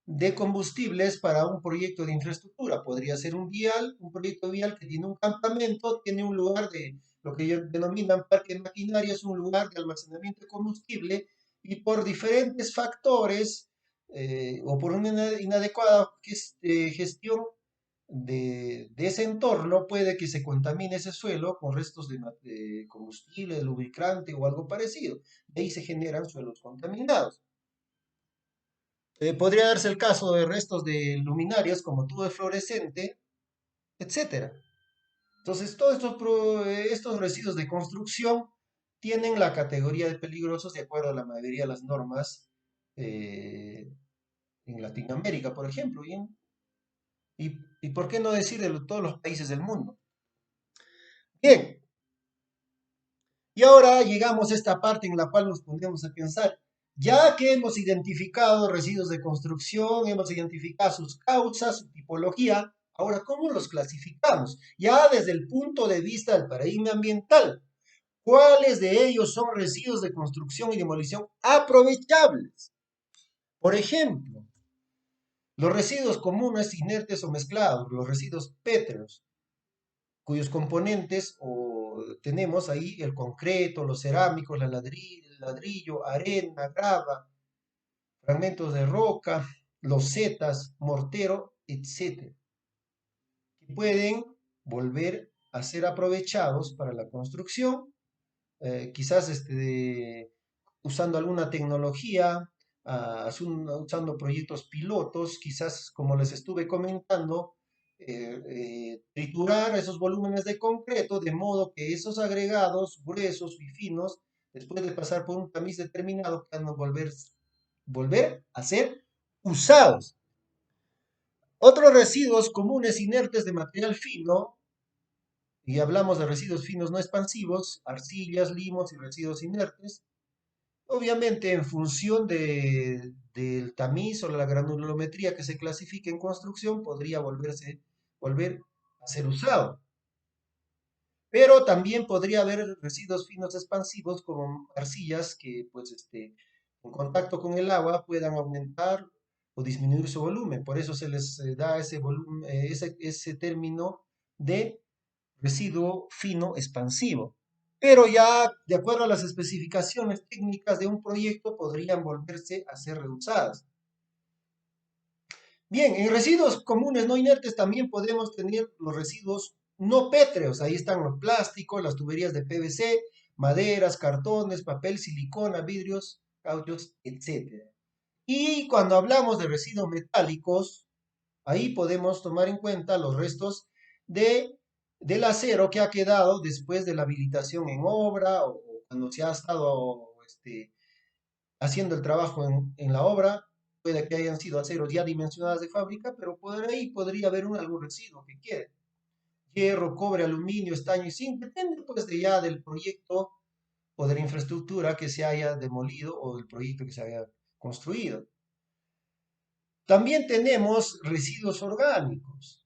Speaker 1: de combustibles para un proyecto de infraestructura. Podría ser un vial, un proyecto vial que tiene un campamento, tiene un lugar de lo que ellos denominan parque de maquinaria, es un lugar de almacenamiento de combustible y por diferentes factores o por una inadecuada gestión de ese entorno puede que se contamine ese suelo con restos de combustible, de lubricante o algo parecido. Y ahí se generan suelos contaminados. Podría darse el caso de restos de luminarias como tubo fluorescente, etcétera. Entonces, todos estos residuos de construcción tienen la categoría de peligrosos de acuerdo a la mayoría de las normas eh, en Latinoamérica, por ejemplo, y por qué no decir de todos los países del mundo. Bien, y ahora llegamos a esta parte en la cual nos ponemos a pensar, ya que hemos identificado residuos de construcción, hemos identificado sus causas, su tipología, ahora, ¿cómo los clasificamos? Ya desde el punto de vista del paradigma ambiental, ¿cuáles de ellos son residuos de construcción y demolición aprovechables? Por ejemplo, los residuos comunes, inertes o mezclados, los residuos pétreos, cuyos componentes tenemos ahí el concreto, los cerámicos, el ladrillo, arena, grava, fragmentos de roca, losetas, mortero, etcétera, que pueden volver a ser aprovechados para la construcción, quizás usando alguna tecnología, usando proyectos pilotos, quizás como les estuve comentando, triturar esos volúmenes de concreto de modo que esos agregados gruesos y finos, después de pasar por un tamiz determinado, puedan volver a ser usados. Otros residuos comunes inertes de material fino, y hablamos de residuos finos no expansivos, arcillas, limos y residuos inertes, obviamente, en función del tamiz o la granulometría que se clasifique en construcción, podría volver a ser usado. Pero también podría haber residuos finos expansivos como arcillas que, pues, en contacto con el agua puedan aumentar o disminuir su volumen. Por eso se les da ese volumen, ese término de residuo fino expansivo. Pero ya, de acuerdo a las especificaciones técnicas de un proyecto, podrían volverse a ser reusadas. Bien, en residuos comunes no inertes también podemos tener los residuos no pétreos. Ahí están los plásticos, las tuberías de PVC, maderas, cartones, papel, silicona, vidrios, cauchos, etc. Y cuando hablamos de residuos metálicos, ahí podemos tomar en cuenta los restos de, del acero que ha quedado después de la habilitación en obra o cuando se ha estado haciendo el trabajo en la obra. Puede que hayan sido aceros ya dimensionadas de fábrica, pero por ahí podría haber algún residuo que quede. Hierro, cobre, aluminio, estaño y zinc, depende pues de ya del proyecto o de la infraestructura que se haya demolido o del proyecto que se haya construido. También tenemos residuos orgánicos.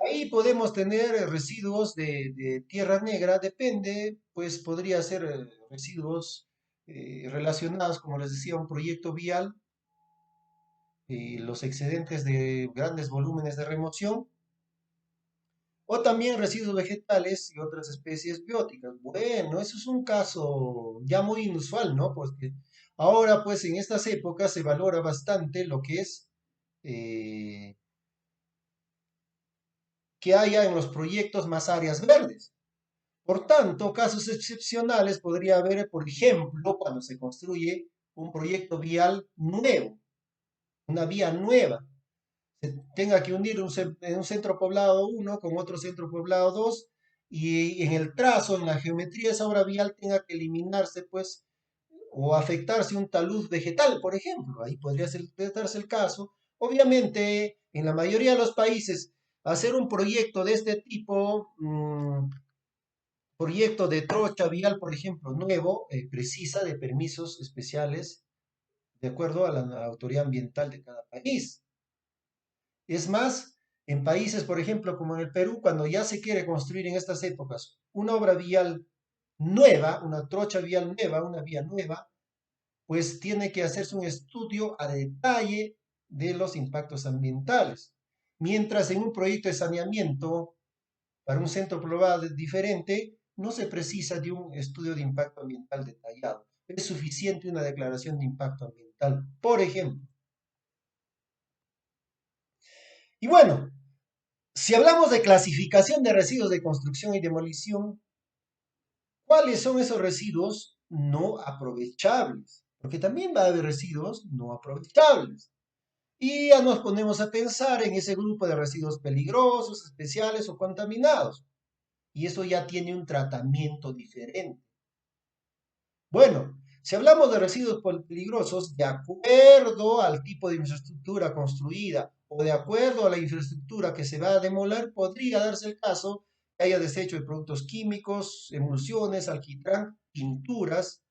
Speaker 1: Ahí podemos tener residuos de tierra negra, depende, pues podría ser residuos relacionados, como les decía, a un proyecto vial, los excedentes de grandes volúmenes de remoción, o también residuos vegetales y otras especies bióticas. Bueno, eso es un caso ya muy inusual, ¿no? Porque ahora, pues en estas épocas se valora bastante lo que es eh, que haya en los proyectos más áreas verdes. Por tanto, casos excepcionales podría haber, por ejemplo, cuando se construye un proyecto vial nuevo, una vía nueva, se tenga que unir un centro poblado 1 con otro centro poblado 2 y en el trazo, en la geometría de esa obra vial tenga que eliminarse, pues, o afectarse un talud vegetal, por ejemplo. Ahí podría darse el caso. Obviamente, en la mayoría de los países, hacer un proyecto de este tipo proyecto de trocha vial, por ejemplo, nuevo, precisa de permisos especiales de acuerdo a la autoridad ambiental de cada país. Es más, en países, por ejemplo, como en el Perú, cuando ya se quiere construir en estas épocas una obra vial nueva, una trocha vial nueva, una vía nueva, pues tiene que hacerse un estudio a detalle de los impactos ambientales. Mientras en un proyecto de saneamiento para un centro poblado diferente, no se precisa de un estudio de impacto ambiental detallado. Es suficiente una declaración de impacto ambiental, por ejemplo. Y bueno, si hablamos de clasificación de residuos de construcción y demolición, ¿cuáles son esos residuos no aprovechables? Porque también va a haber residuos no aprovechables. Y ya nos ponemos a pensar en ese grupo de residuos peligrosos, especiales o contaminados. Y eso ya tiene un tratamiento diferente. Bueno, si hablamos de residuos peligrosos, de acuerdo al tipo de infraestructura construida o de acuerdo a la infraestructura que se va a demoler, podría darse el caso que haya desecho de productos químicos, emulsiones, alquitrán, pinturas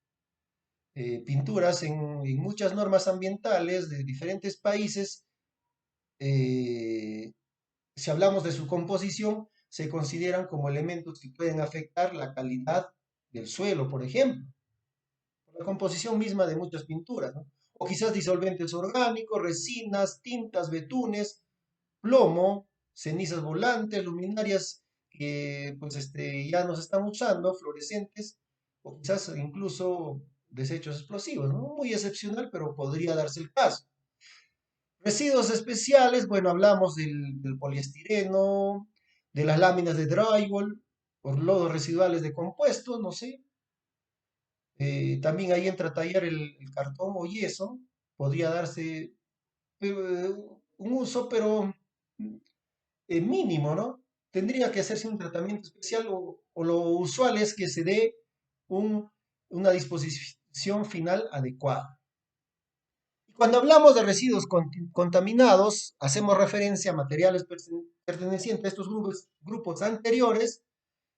Speaker 1: en muchas normas ambientales de diferentes países. eh, si hablamos de su composición, se consideran como elementos que pueden afectar la calidad del suelo, por ejemplo, la composición misma de muchas pinturas, ¿no? O quizás disolventes orgánicos, resinas, tintas, betunes, plomo, cenizas volantes, luminarias que pues ya no se están usando, fluorescentes, o quizás incluso desechos explosivos, ¿no? Muy excepcional, pero podría darse el caso. Residuos especiales, bueno, hablamos del poliestireno, de las láminas de drywall, por lodos residuales de compuestos, no sé. También ahí entra a tallar el cartón o yeso, podría darse un uso, pero mínimo, ¿no? Tendría que hacerse un tratamiento especial o lo usual es que se dé un- una disposición final adecuada. Y cuando hablamos de residuos contaminados, hacemos referencia a materiales pertenecientes a estos grupos anteriores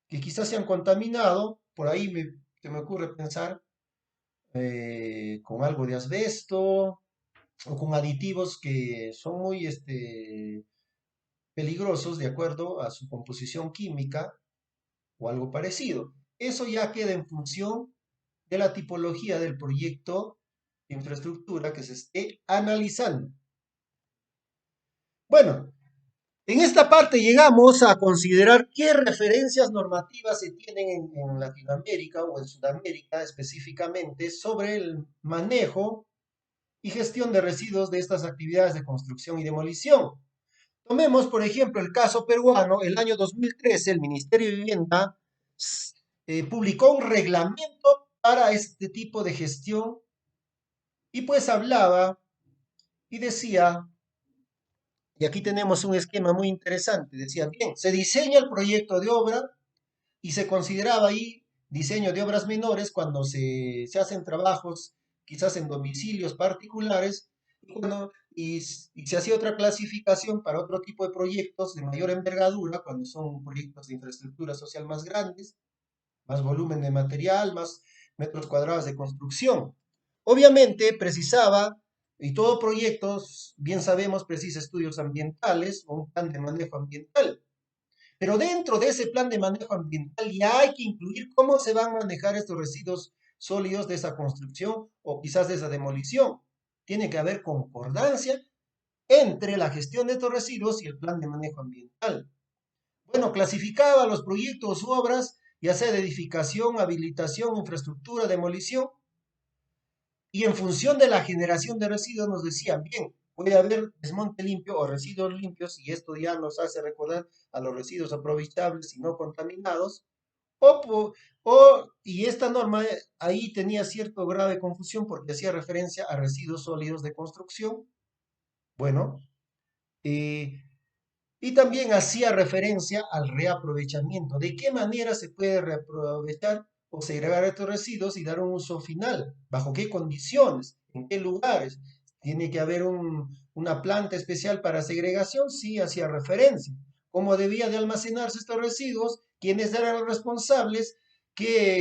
Speaker 1: que quizás se han contaminado, por ahí se me ocurre pensar con algo de asbesto o con aditivos que son muy peligrosos de acuerdo a su composición química o algo parecido. Eso ya queda en función de la tipología del proyecto de infraestructura que se esté analizando. Bueno, en esta parte llegamos a considerar qué referencias normativas se tienen en Latinoamérica o en Sudamérica específicamente sobre el manejo y gestión de residuos de estas actividades de construcción y demolición. Tomemos, por ejemplo, el caso peruano. El año 2013, el Ministerio de Vivienda publicó un reglamento para este tipo de gestión y pues hablaba y decía, y aquí tenemos un esquema muy interesante, decía, bien, se diseña el proyecto de obra y se consideraba ahí diseño de obras menores cuando se hacen trabajos quizás en domicilios particulares y se hacía otra clasificación para otro tipo de proyectos de mayor envergadura cuando son proyectos de infraestructura social más grandes, más volumen de material, más metros cuadrados de construcción. Obviamente precisaba, y todo proyecto, bien sabemos, precisa estudios ambientales o un plan de manejo ambiental. Pero dentro de ese plan de manejo ambiental ya hay que incluir cómo se van a manejar estos residuos sólidos de esa construcción o quizás de esa demolición. Tiene que haber concordancia entre la gestión de estos residuos y el plan de manejo ambiental. Bueno, clasificaba los proyectos u obras, ya sea de edificación, habilitación, infraestructura, demolición, y en función de la generación de residuos nos decían, bien, puede haber desmonte limpio o residuos limpios, y esto ya nos hace recordar a los residuos aprovechables y no contaminados, y esta norma ahí tenía cierto grado de confusión porque hacía referencia a residuos sólidos de construcción, bueno, eh, y también hacía referencia al reaprovechamiento. ¿De qué manera se puede reaprovechar o segregar estos residuos y dar un uso final? ¿Bajo qué condiciones? ¿En qué lugares? ¿Tiene que haber una planta especial para segregación? Sí, hacía referencia. ¿Cómo debía de almacenarse estos residuos? ¿Quiénes eran los responsables?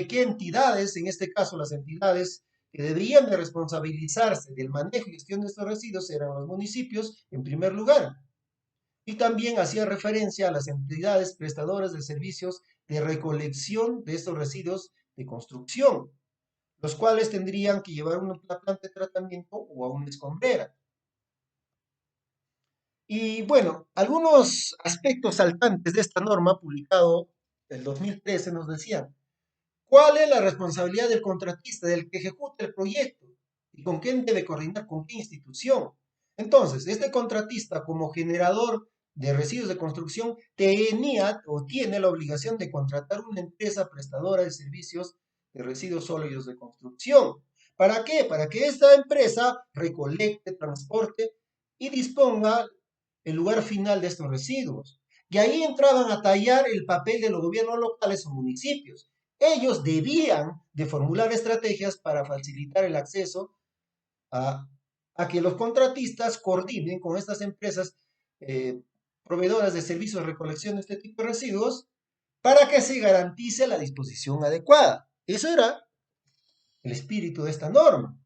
Speaker 1: ¿Qué entidades, en este caso las entidades que deberían de responsabilizarse del manejo y gestión de estos residuos eran los municipios en primer lugar? Y también hacía referencia a las entidades prestadoras de servicios de recolección de estos residuos de construcción, los cuales tendrían que llevar una planta de tratamiento o a una escombrera. Y bueno, algunos aspectos saltantes de esta norma, publicado en 2013, nos decían, ¿cuál es la responsabilidad del contratista, del que ejecuta el proyecto? ¿Y con quién debe coordinar? ¿Con qué institución? Entonces, este contratista como generador de residuos de construcción tenía o tiene la obligación de contratar una empresa prestadora de servicios de residuos sólidos de construcción. ¿Para qué? Para que esta empresa recolecte, transporte y disponga el lugar final de estos residuos. Y ahí entraban a tallar el papel de los gobiernos locales o municipios. Ellos debían de formular estrategias para facilitar el acceso a, a que los contratistas coordinen con estas empresas eh, proveedoras de servicios de recolección de este tipo de residuos para que se garantice la disposición adecuada. Eso era el espíritu de esta norma.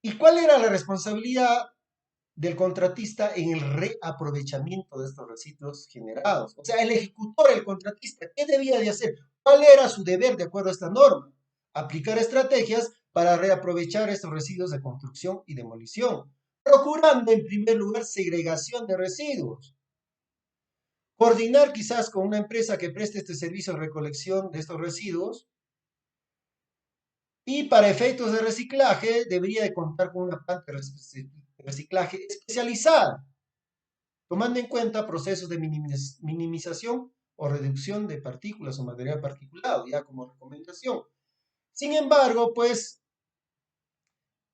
Speaker 1: ¿Y cuál era la responsabilidad del contratista en el reaprovechamiento de estos residuos generados? O sea, el ejecutor, el contratista, ¿qué debía de hacer? ¿Cuál era su deber de acuerdo a esta norma? Aplicar estrategias para reaprovechar estos residuos de construcción y demolición, procurando en primer lugar segregación de residuos. Coordinar quizás con una empresa que preste este servicio de recolección de estos residuos y para efectos de reciclaje debería de contar con una planta de reciclaje especializada, tomando en cuenta procesos de minimización o reducción de partículas o material particulado, ya como recomendación. Sin embargo, pues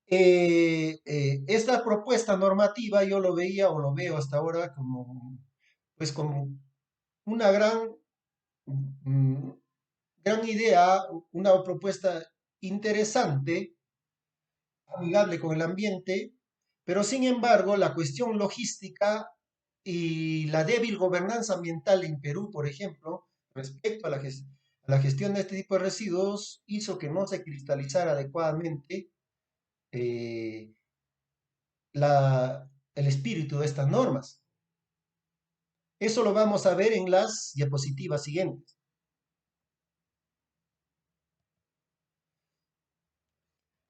Speaker 1: esta propuesta normativa yo lo veía o lo veo hasta ahora como, pues como una mm, gran idea, una propuesta interesante, amigable con el ambiente, pero sin embargo la cuestión logística y la débil gobernanza ambiental en Perú, por ejemplo, respecto a la gestión de este tipo de residuos, hizo que no se cristalizara adecuadamente eh, el espíritu de estas normas. Eso lo vamos a ver en las diapositivas siguientes.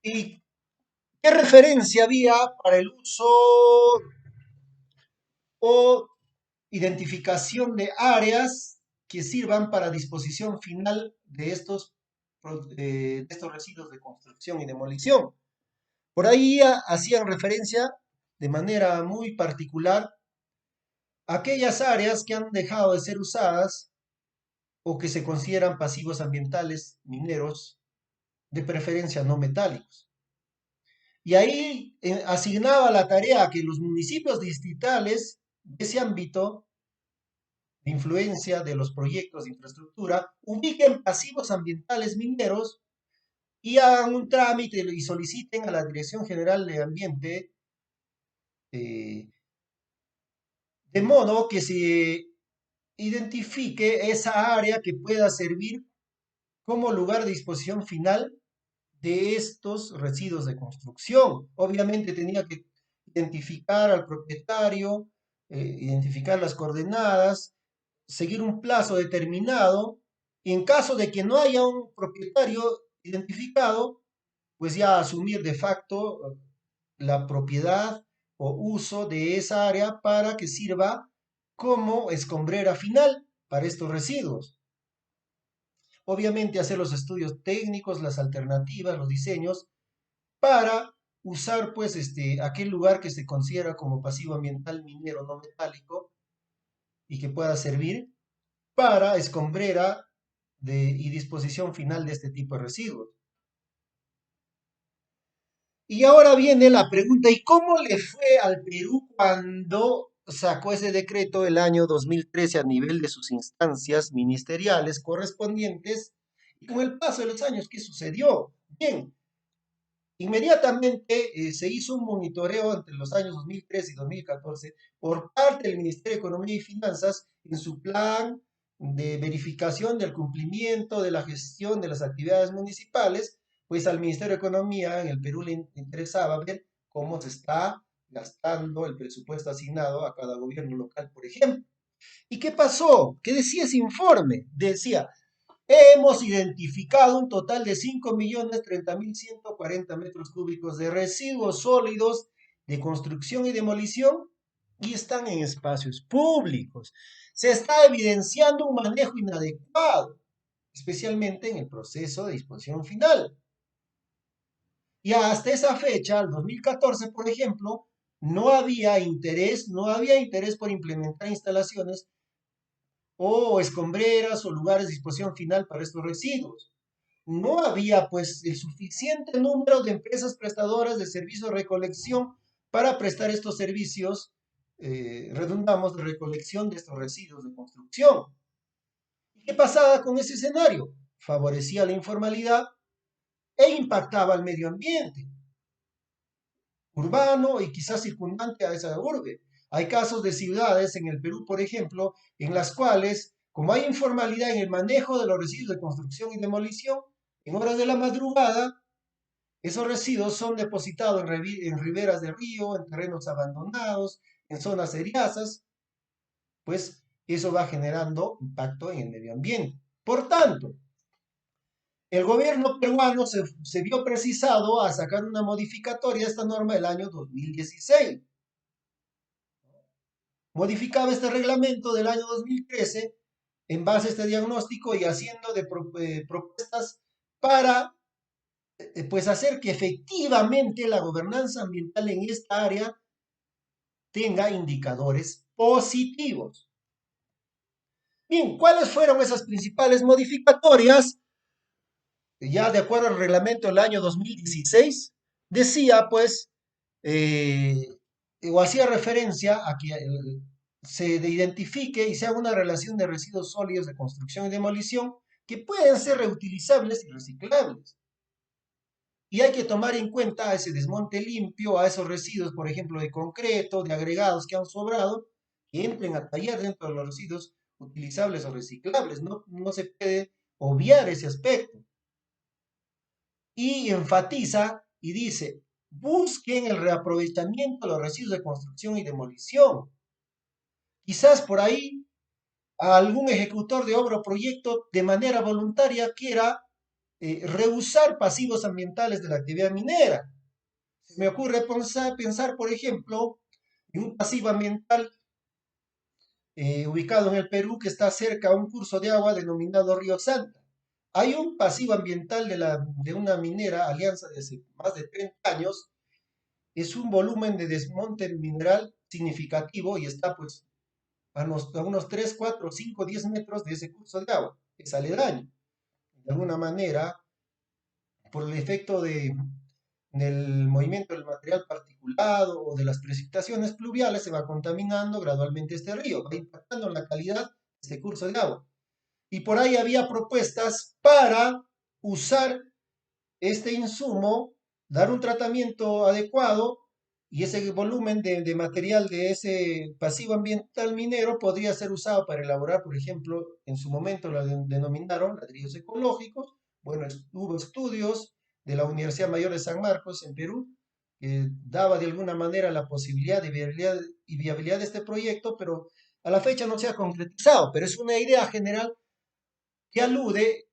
Speaker 1: ¿Y qué referencia había para el uso o identificación de áreas que sirvan para disposición final de estos residuos de construcción y demolición? Por ahí hacían referencia de manera muy particular a aquellas áreas que han dejado de ser usadas o que se consideran pasivos ambientales mineros, de preferencia no metálicos. Y ahí asignaba la tarea a que los municipios distritales de ese ámbito de influencia de los proyectos de infraestructura ubiquen pasivos ambientales mineros y hagan un trámite y soliciten a la Dirección General de Ambiente eh, de modo que se identifique esa área que pueda servir como lugar de disposición final de estos residuos de construcción. Obviamente tenía que identificar al propietario, identificar las coordenadas, seguir un plazo determinado, y en caso de que no haya un propietario identificado, pues ya asumir de facto la propiedad o uso de esa área para que sirva como escombrera final para estos residuos. Obviamente hacer los estudios técnicos, las alternativas, los diseños para usar pues aquel lugar que se considera como pasivo ambiental minero no metálico y que pueda servir para escombrera y disposición final de este tipo de residuos. Y ahora viene la pregunta, ¿y cómo le fue al Perú cuando sacó ese decreto el año 2013 a nivel de sus instancias ministeriales correspondientes? Y con el paso de los años, ¿qué sucedió? Bien, inmediatamente se hizo un monitoreo entre los años 2013 y 2014 por parte del Ministerio de Economía y Finanzas en su plan de verificación del cumplimiento de la gestión de las actividades municipales, pues al Ministerio de Economía en el Perú le interesaba ver cómo se está gastando el presupuesto asignado a cada gobierno local, por ejemplo. ¿Y qué pasó? ¿Qué decía ese informe? Decía, hemos identificado un total de 5.030.140 metros cúbicos de residuos sólidos de construcción y demolición y están en espacios públicos. Se está evidenciando un manejo inadecuado, especialmente en el proceso de disposición final. Y hasta esa fecha, el 2014, por ejemplo, no había interés por implementar instalaciones o escombreras o lugares de disposición final para estos residuos. No había pues el suficiente número de empresas prestadoras de servicios de recolección para prestar estos servicios, redundamos, de recolección de estos residuos de construcción. ¿Y qué pasaba con ese escenario? Favorecía la informalidad e impactaba al medio ambiente urbano y quizás circundante a esa urbe. Hay casos de ciudades en el Perú, por ejemplo, en las cuales, como hay informalidad en el manejo de los residuos de construcción y demolición, en horas de la madrugada, esos residuos son depositados en riberas de río, en terrenos abandonados, en zonas eriazas, pues eso va generando impacto en el medio ambiente. Por tanto, el gobierno peruano se vio precisado a sacar una modificatoria a esta norma del año 2016. Modificaba este reglamento del año 2013 en base a este diagnóstico y haciendo propuestas para pues hacer que efectivamente la gobernanza ambiental en esta área tenga indicadores positivos. Bien, ¿cuáles fueron esas principales modificatorias? Ya de acuerdo al reglamento del año 2016, decía pues, eh, o hacía referencia a que se identifique y se haga una relación de residuos sólidos de construcción y demolición que pueden ser reutilizables y reciclables. Y hay que tomar en cuenta ese desmonte limpio, a esos residuos, por ejemplo, de concreto, de agregados que han sobrado, que entren a tallar dentro de los residuos utilizables o reciclables. No se puede obviar ese aspecto. Y enfatiza y dice, busquen el reaprovechamiento de los residuos de construcción y demolición. Quizás por ahí algún ejecutor de obra o proyecto de manera voluntaria quiera rehusar pasivos ambientales de la actividad minera. Se me ocurre pensar, por ejemplo, en un pasivo ambiental ubicado en el Perú que está cerca a un curso de agua denominado Río Santa. Hay un pasivo ambiental de una minera, Alianza, de hace más de 30 años. Es un volumen de desmonte mineral significativo y está pues a unos 3, 4, 5, 10 metros de ese curso de agua. Es aledaño. De alguna manera, por el efecto del movimiento del material particulado o de las precipitaciones pluviales, se va contaminando gradualmente este río, va impactando en la calidad de este curso de agua. Y por ahí había propuestas para usar este insumo, dar un tratamiento adecuado y ese volumen de material de ese pasivo ambiental minero podría ser usado para elaborar, por ejemplo, en su momento lo denominaron ladrillos ecológicos. Bueno, hubo estudios de la Universidad Mayor de San Marcos en Perú que daba de alguna manera la posibilidad de viabilidad de este proyecto, pero a la fecha no se ha concretizado, pero es una idea general que alude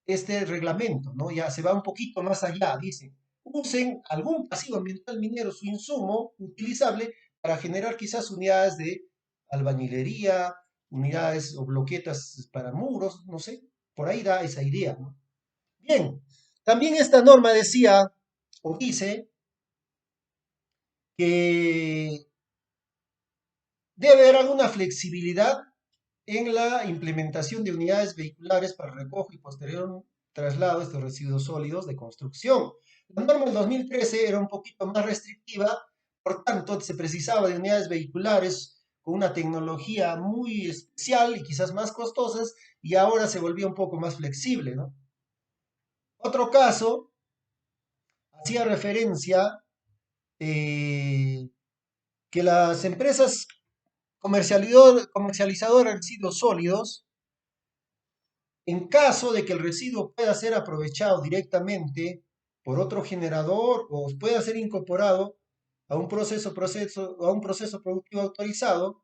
Speaker 1: este reglamento, ¿no? Ya se va un poquito más allá, dice, usen algún pasivo ambiental minero, su insumo utilizable para generar quizás unidades de albañilería, unidades o bloquetas para muros, no sé, por ahí da esa idea, ¿no? Bien, también esta norma decía o dice que debe haber alguna flexibilidad en la implementación de unidades vehiculares para recojo y posterior traslado de estos residuos sólidos de construcción. La norma del 2013 era un poquito más restrictiva, por tanto se precisaba de unidades vehiculares con una tecnología muy especial y quizás más costosas, y ahora se volvía un poco más flexible, ¿no? Otro caso hacía referencia eh, que las empresas comercializadoras de residuos sólidos En caso de que el residuo pueda ser aprovechado directamente por otro generador o pueda ser incorporado a un proceso productivo autorizado,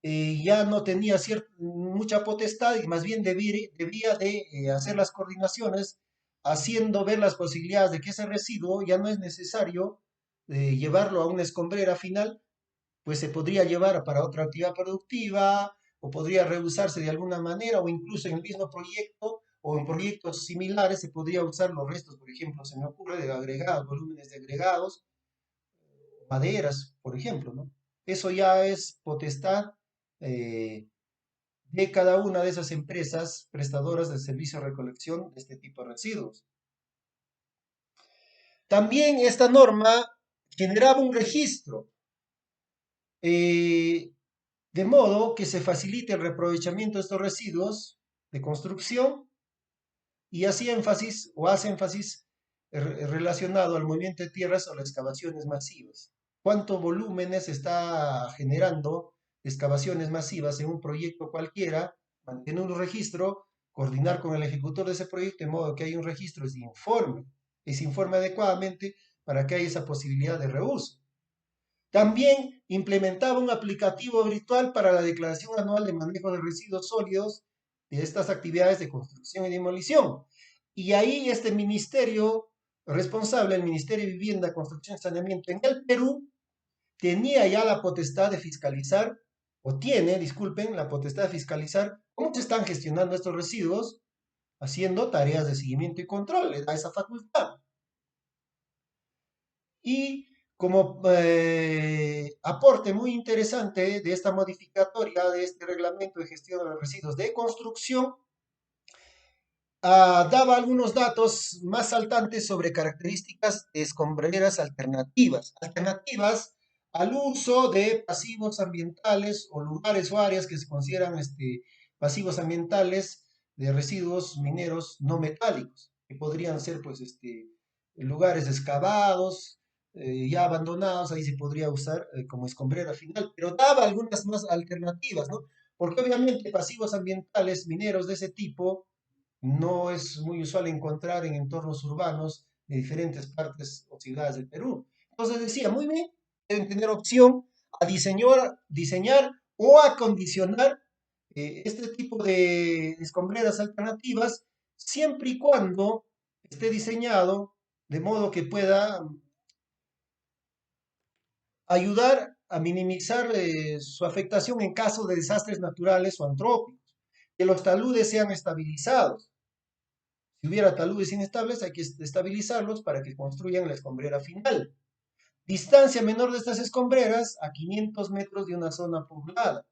Speaker 1: ya no tenía mucha potestad y más bien debía de hacer las coordinaciones, haciendo ver las posibilidades de que ese residuo ya no es necesario llevarlo a una escombrera final, pues se podría llevar para otra actividad productiva o podría reusarse de alguna manera o incluso en el mismo proyecto o en proyectos similares se podría usar los restos, por ejemplo, se me ocurre de agregados, volúmenes de agregados, maderas, por ejemplo, ¿no? Eso ya es potestad eh, de cada una de esas empresas prestadoras de servicio de recolección de este tipo de residuos. También esta norma generaba un registro, eh, de modo que se facilite el reaprovechamiento de estos residuos de construcción y hacía énfasis o hace énfasis relacionado al movimiento de tierras o las excavaciones masivas. ¿Cuántos volúmenes está generando excavaciones masivas en un proyecto cualquiera? Mantener un registro, coordinar con el ejecutor de ese proyecto, de modo que haya un registro, se informe adecuadamente para que haya esa posibilidad de reuso. También implementaba un aplicativo virtual para la declaración anual de manejo de residuos sólidos de estas actividades de construcción y demolición. Y ahí este ministerio responsable, el Ministerio de Vivienda, Construcción y Saneamiento en el Perú, tenía ya la potestad de fiscalizar, o tiene, disculpen, la potestad de fiscalizar cómo se están gestionando estos residuos, haciendo tareas de seguimiento y control, le da esa facultad. Y como aporte muy interesante de esta modificatoria de este reglamento de gestión de los residuos de construcción, daba algunos datos más saltantes sobre características de escombreras alternativas al uso de pasivos ambientales o lugares o áreas que se consideran pasivos ambientales de residuos mineros no metálicos, que podrían ser pues lugares excavados, ya abandonados, ahí se podría usar como escombrera final, pero daba algunas más alternativas, ¿no? Porque obviamente pasivos ambientales mineros de ese tipo no es muy usual encontrar en entornos urbanos de diferentes partes o ciudades del Perú. Entonces decía, muy bien, deben tener opción a diseñar o acondicionar este tipo de escombreras alternativas siempre y cuando esté diseñado de modo que pueda ayudar a minimizar su afectación en caso de desastres naturales o antrópicos, que los taludes sean estabilizados. Si hubiera taludes inestables, hay que estabilizarlos para que construyan la escombrera final. Distancia menor de estas escombreras a 500 metros de una zona poblada.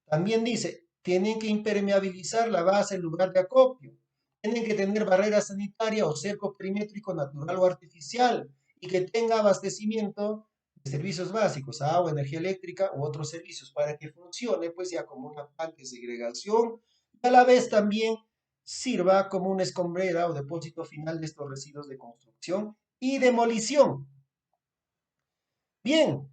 Speaker 1: También dice, tienen que impermeabilizar la base en lugar de acopio. Tienen que tener barrera sanitaria o cerco perimétrico natural o artificial y que tenga abastecimiento de servicios básicos, agua, energía eléctrica u otros servicios para que funcione pues ya como una planta de segregación y a la vez también sirva como una escombrera o depósito final de estos residuos de construcción y demolición. Bien,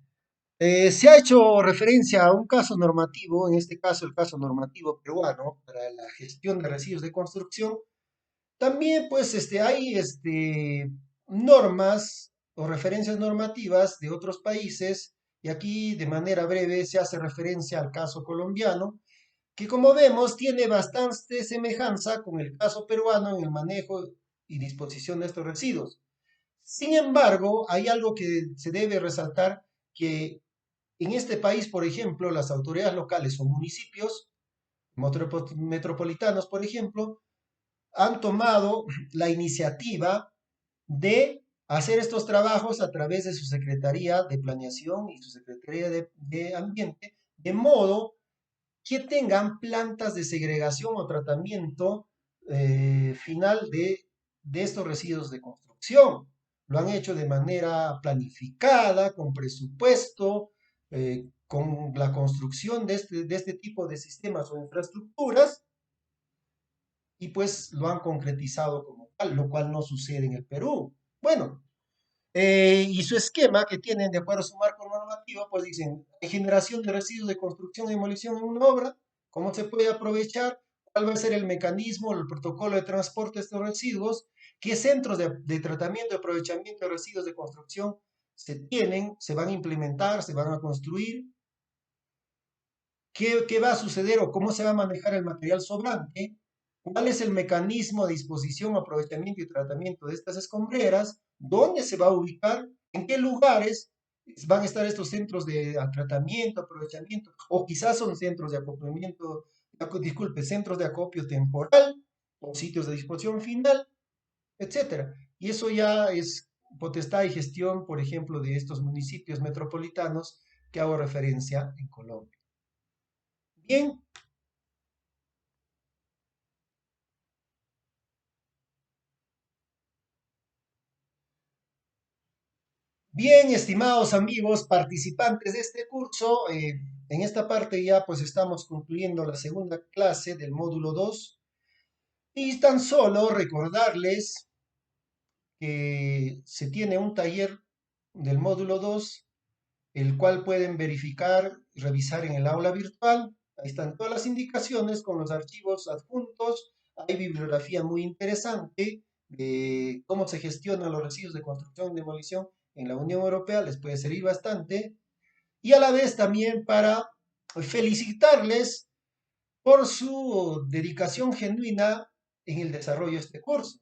Speaker 1: se ha hecho referencia a un caso normativo, en este caso el caso normativo peruano para la gestión de residuos de construcción. También pues hay normas o referencias normativas de otros países y aquí de manera breve se hace referencia al caso colombiano, que como vemos tiene bastante semejanza con el caso peruano en el manejo y disposición de estos residuos. Sin embargo, hay algo que se debe resaltar, que en este país, por ejemplo, las autoridades locales o municipios metropolitanos, por ejemplo, han tomado la iniciativa de hacer estos trabajos a través de su Secretaría de Planeación y su Secretaría de Ambiente, de modo que tengan plantas de segregación o tratamiento final de estos residuos de construcción. Lo han hecho de manera planificada, con presupuesto, con la construcción de este tipo de sistemas o infraestructuras, y pues lo han concretizado como tal, lo cual no sucede en el Perú. Bueno, y su esquema que tienen de acuerdo a su marco normativo, pues dicen, hay generación de residuos de construcción y demolición en una obra, cómo se puede aprovechar, cuál va a ser el mecanismo, el protocolo de transporte de estos residuos, qué centros de tratamiento y aprovechamiento de residuos de construcción se tienen, se van a implementar, se van a construir, qué va a suceder o cómo se va a manejar el material sobrante, cuál es el mecanismo de disposición, aprovechamiento y tratamiento de estas escombreras, dónde se va a ubicar, en qué lugares van a estar estos centros de tratamiento, aprovechamiento, o quizás son centros de acoplamiento, disculpe, centros de acopio temporal o sitios de disposición final, etcétera. Y eso ya es potestad y gestión, por ejemplo, de estos municipios metropolitanos que hago referencia en Colombia. Bien, bien, estimados amigos participantes de este curso, en esta parte ya pues estamos concluyendo la segunda clase del módulo 2 y tan solo recordarles que se tiene un taller del módulo 2 el cual pueden verificar y revisar en el aula virtual. Ahí están todas las indicaciones con los archivos adjuntos. Hay bibliografía muy interesante de cómo se gestionan los residuos de construcción y demolición en la Unión Europea. Les puede servir bastante. Y a la vez también para felicitarles por su dedicación genuina en el desarrollo de este curso.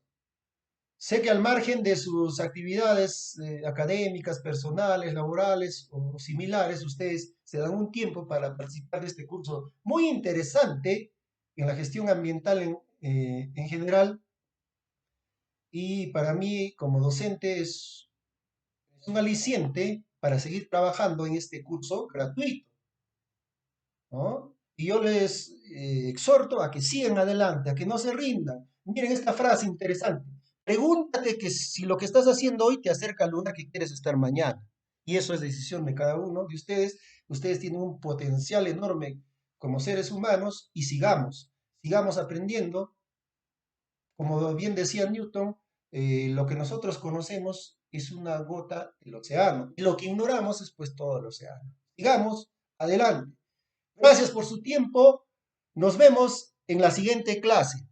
Speaker 1: Sé que al margen de sus actividades académicas, personales, laborales o similares, ustedes se dan un tiempo para participar de este curso muy interesante en la gestión ambiental en general. Y para mí, como docente, es un aliciente para seguir trabajando en este curso gratuito, ¿no? Y yo les exhorto a que sigan adelante, a que no se rindan. Miren esta frase interesante. Pregúntate que si lo que estás haciendo hoy te acerca al lugar que quieres estar mañana. Y eso es decisión de cada uno de ustedes. Ustedes tienen un potencial enorme como seres humanos y sigamos aprendiendo. Como bien decía Newton, lo que nosotros conocemos es una gota del océano. Y lo que ignoramos es pues todo el océano. Sigamos adelante. Gracias por su tiempo. Nos vemos en la siguiente clase.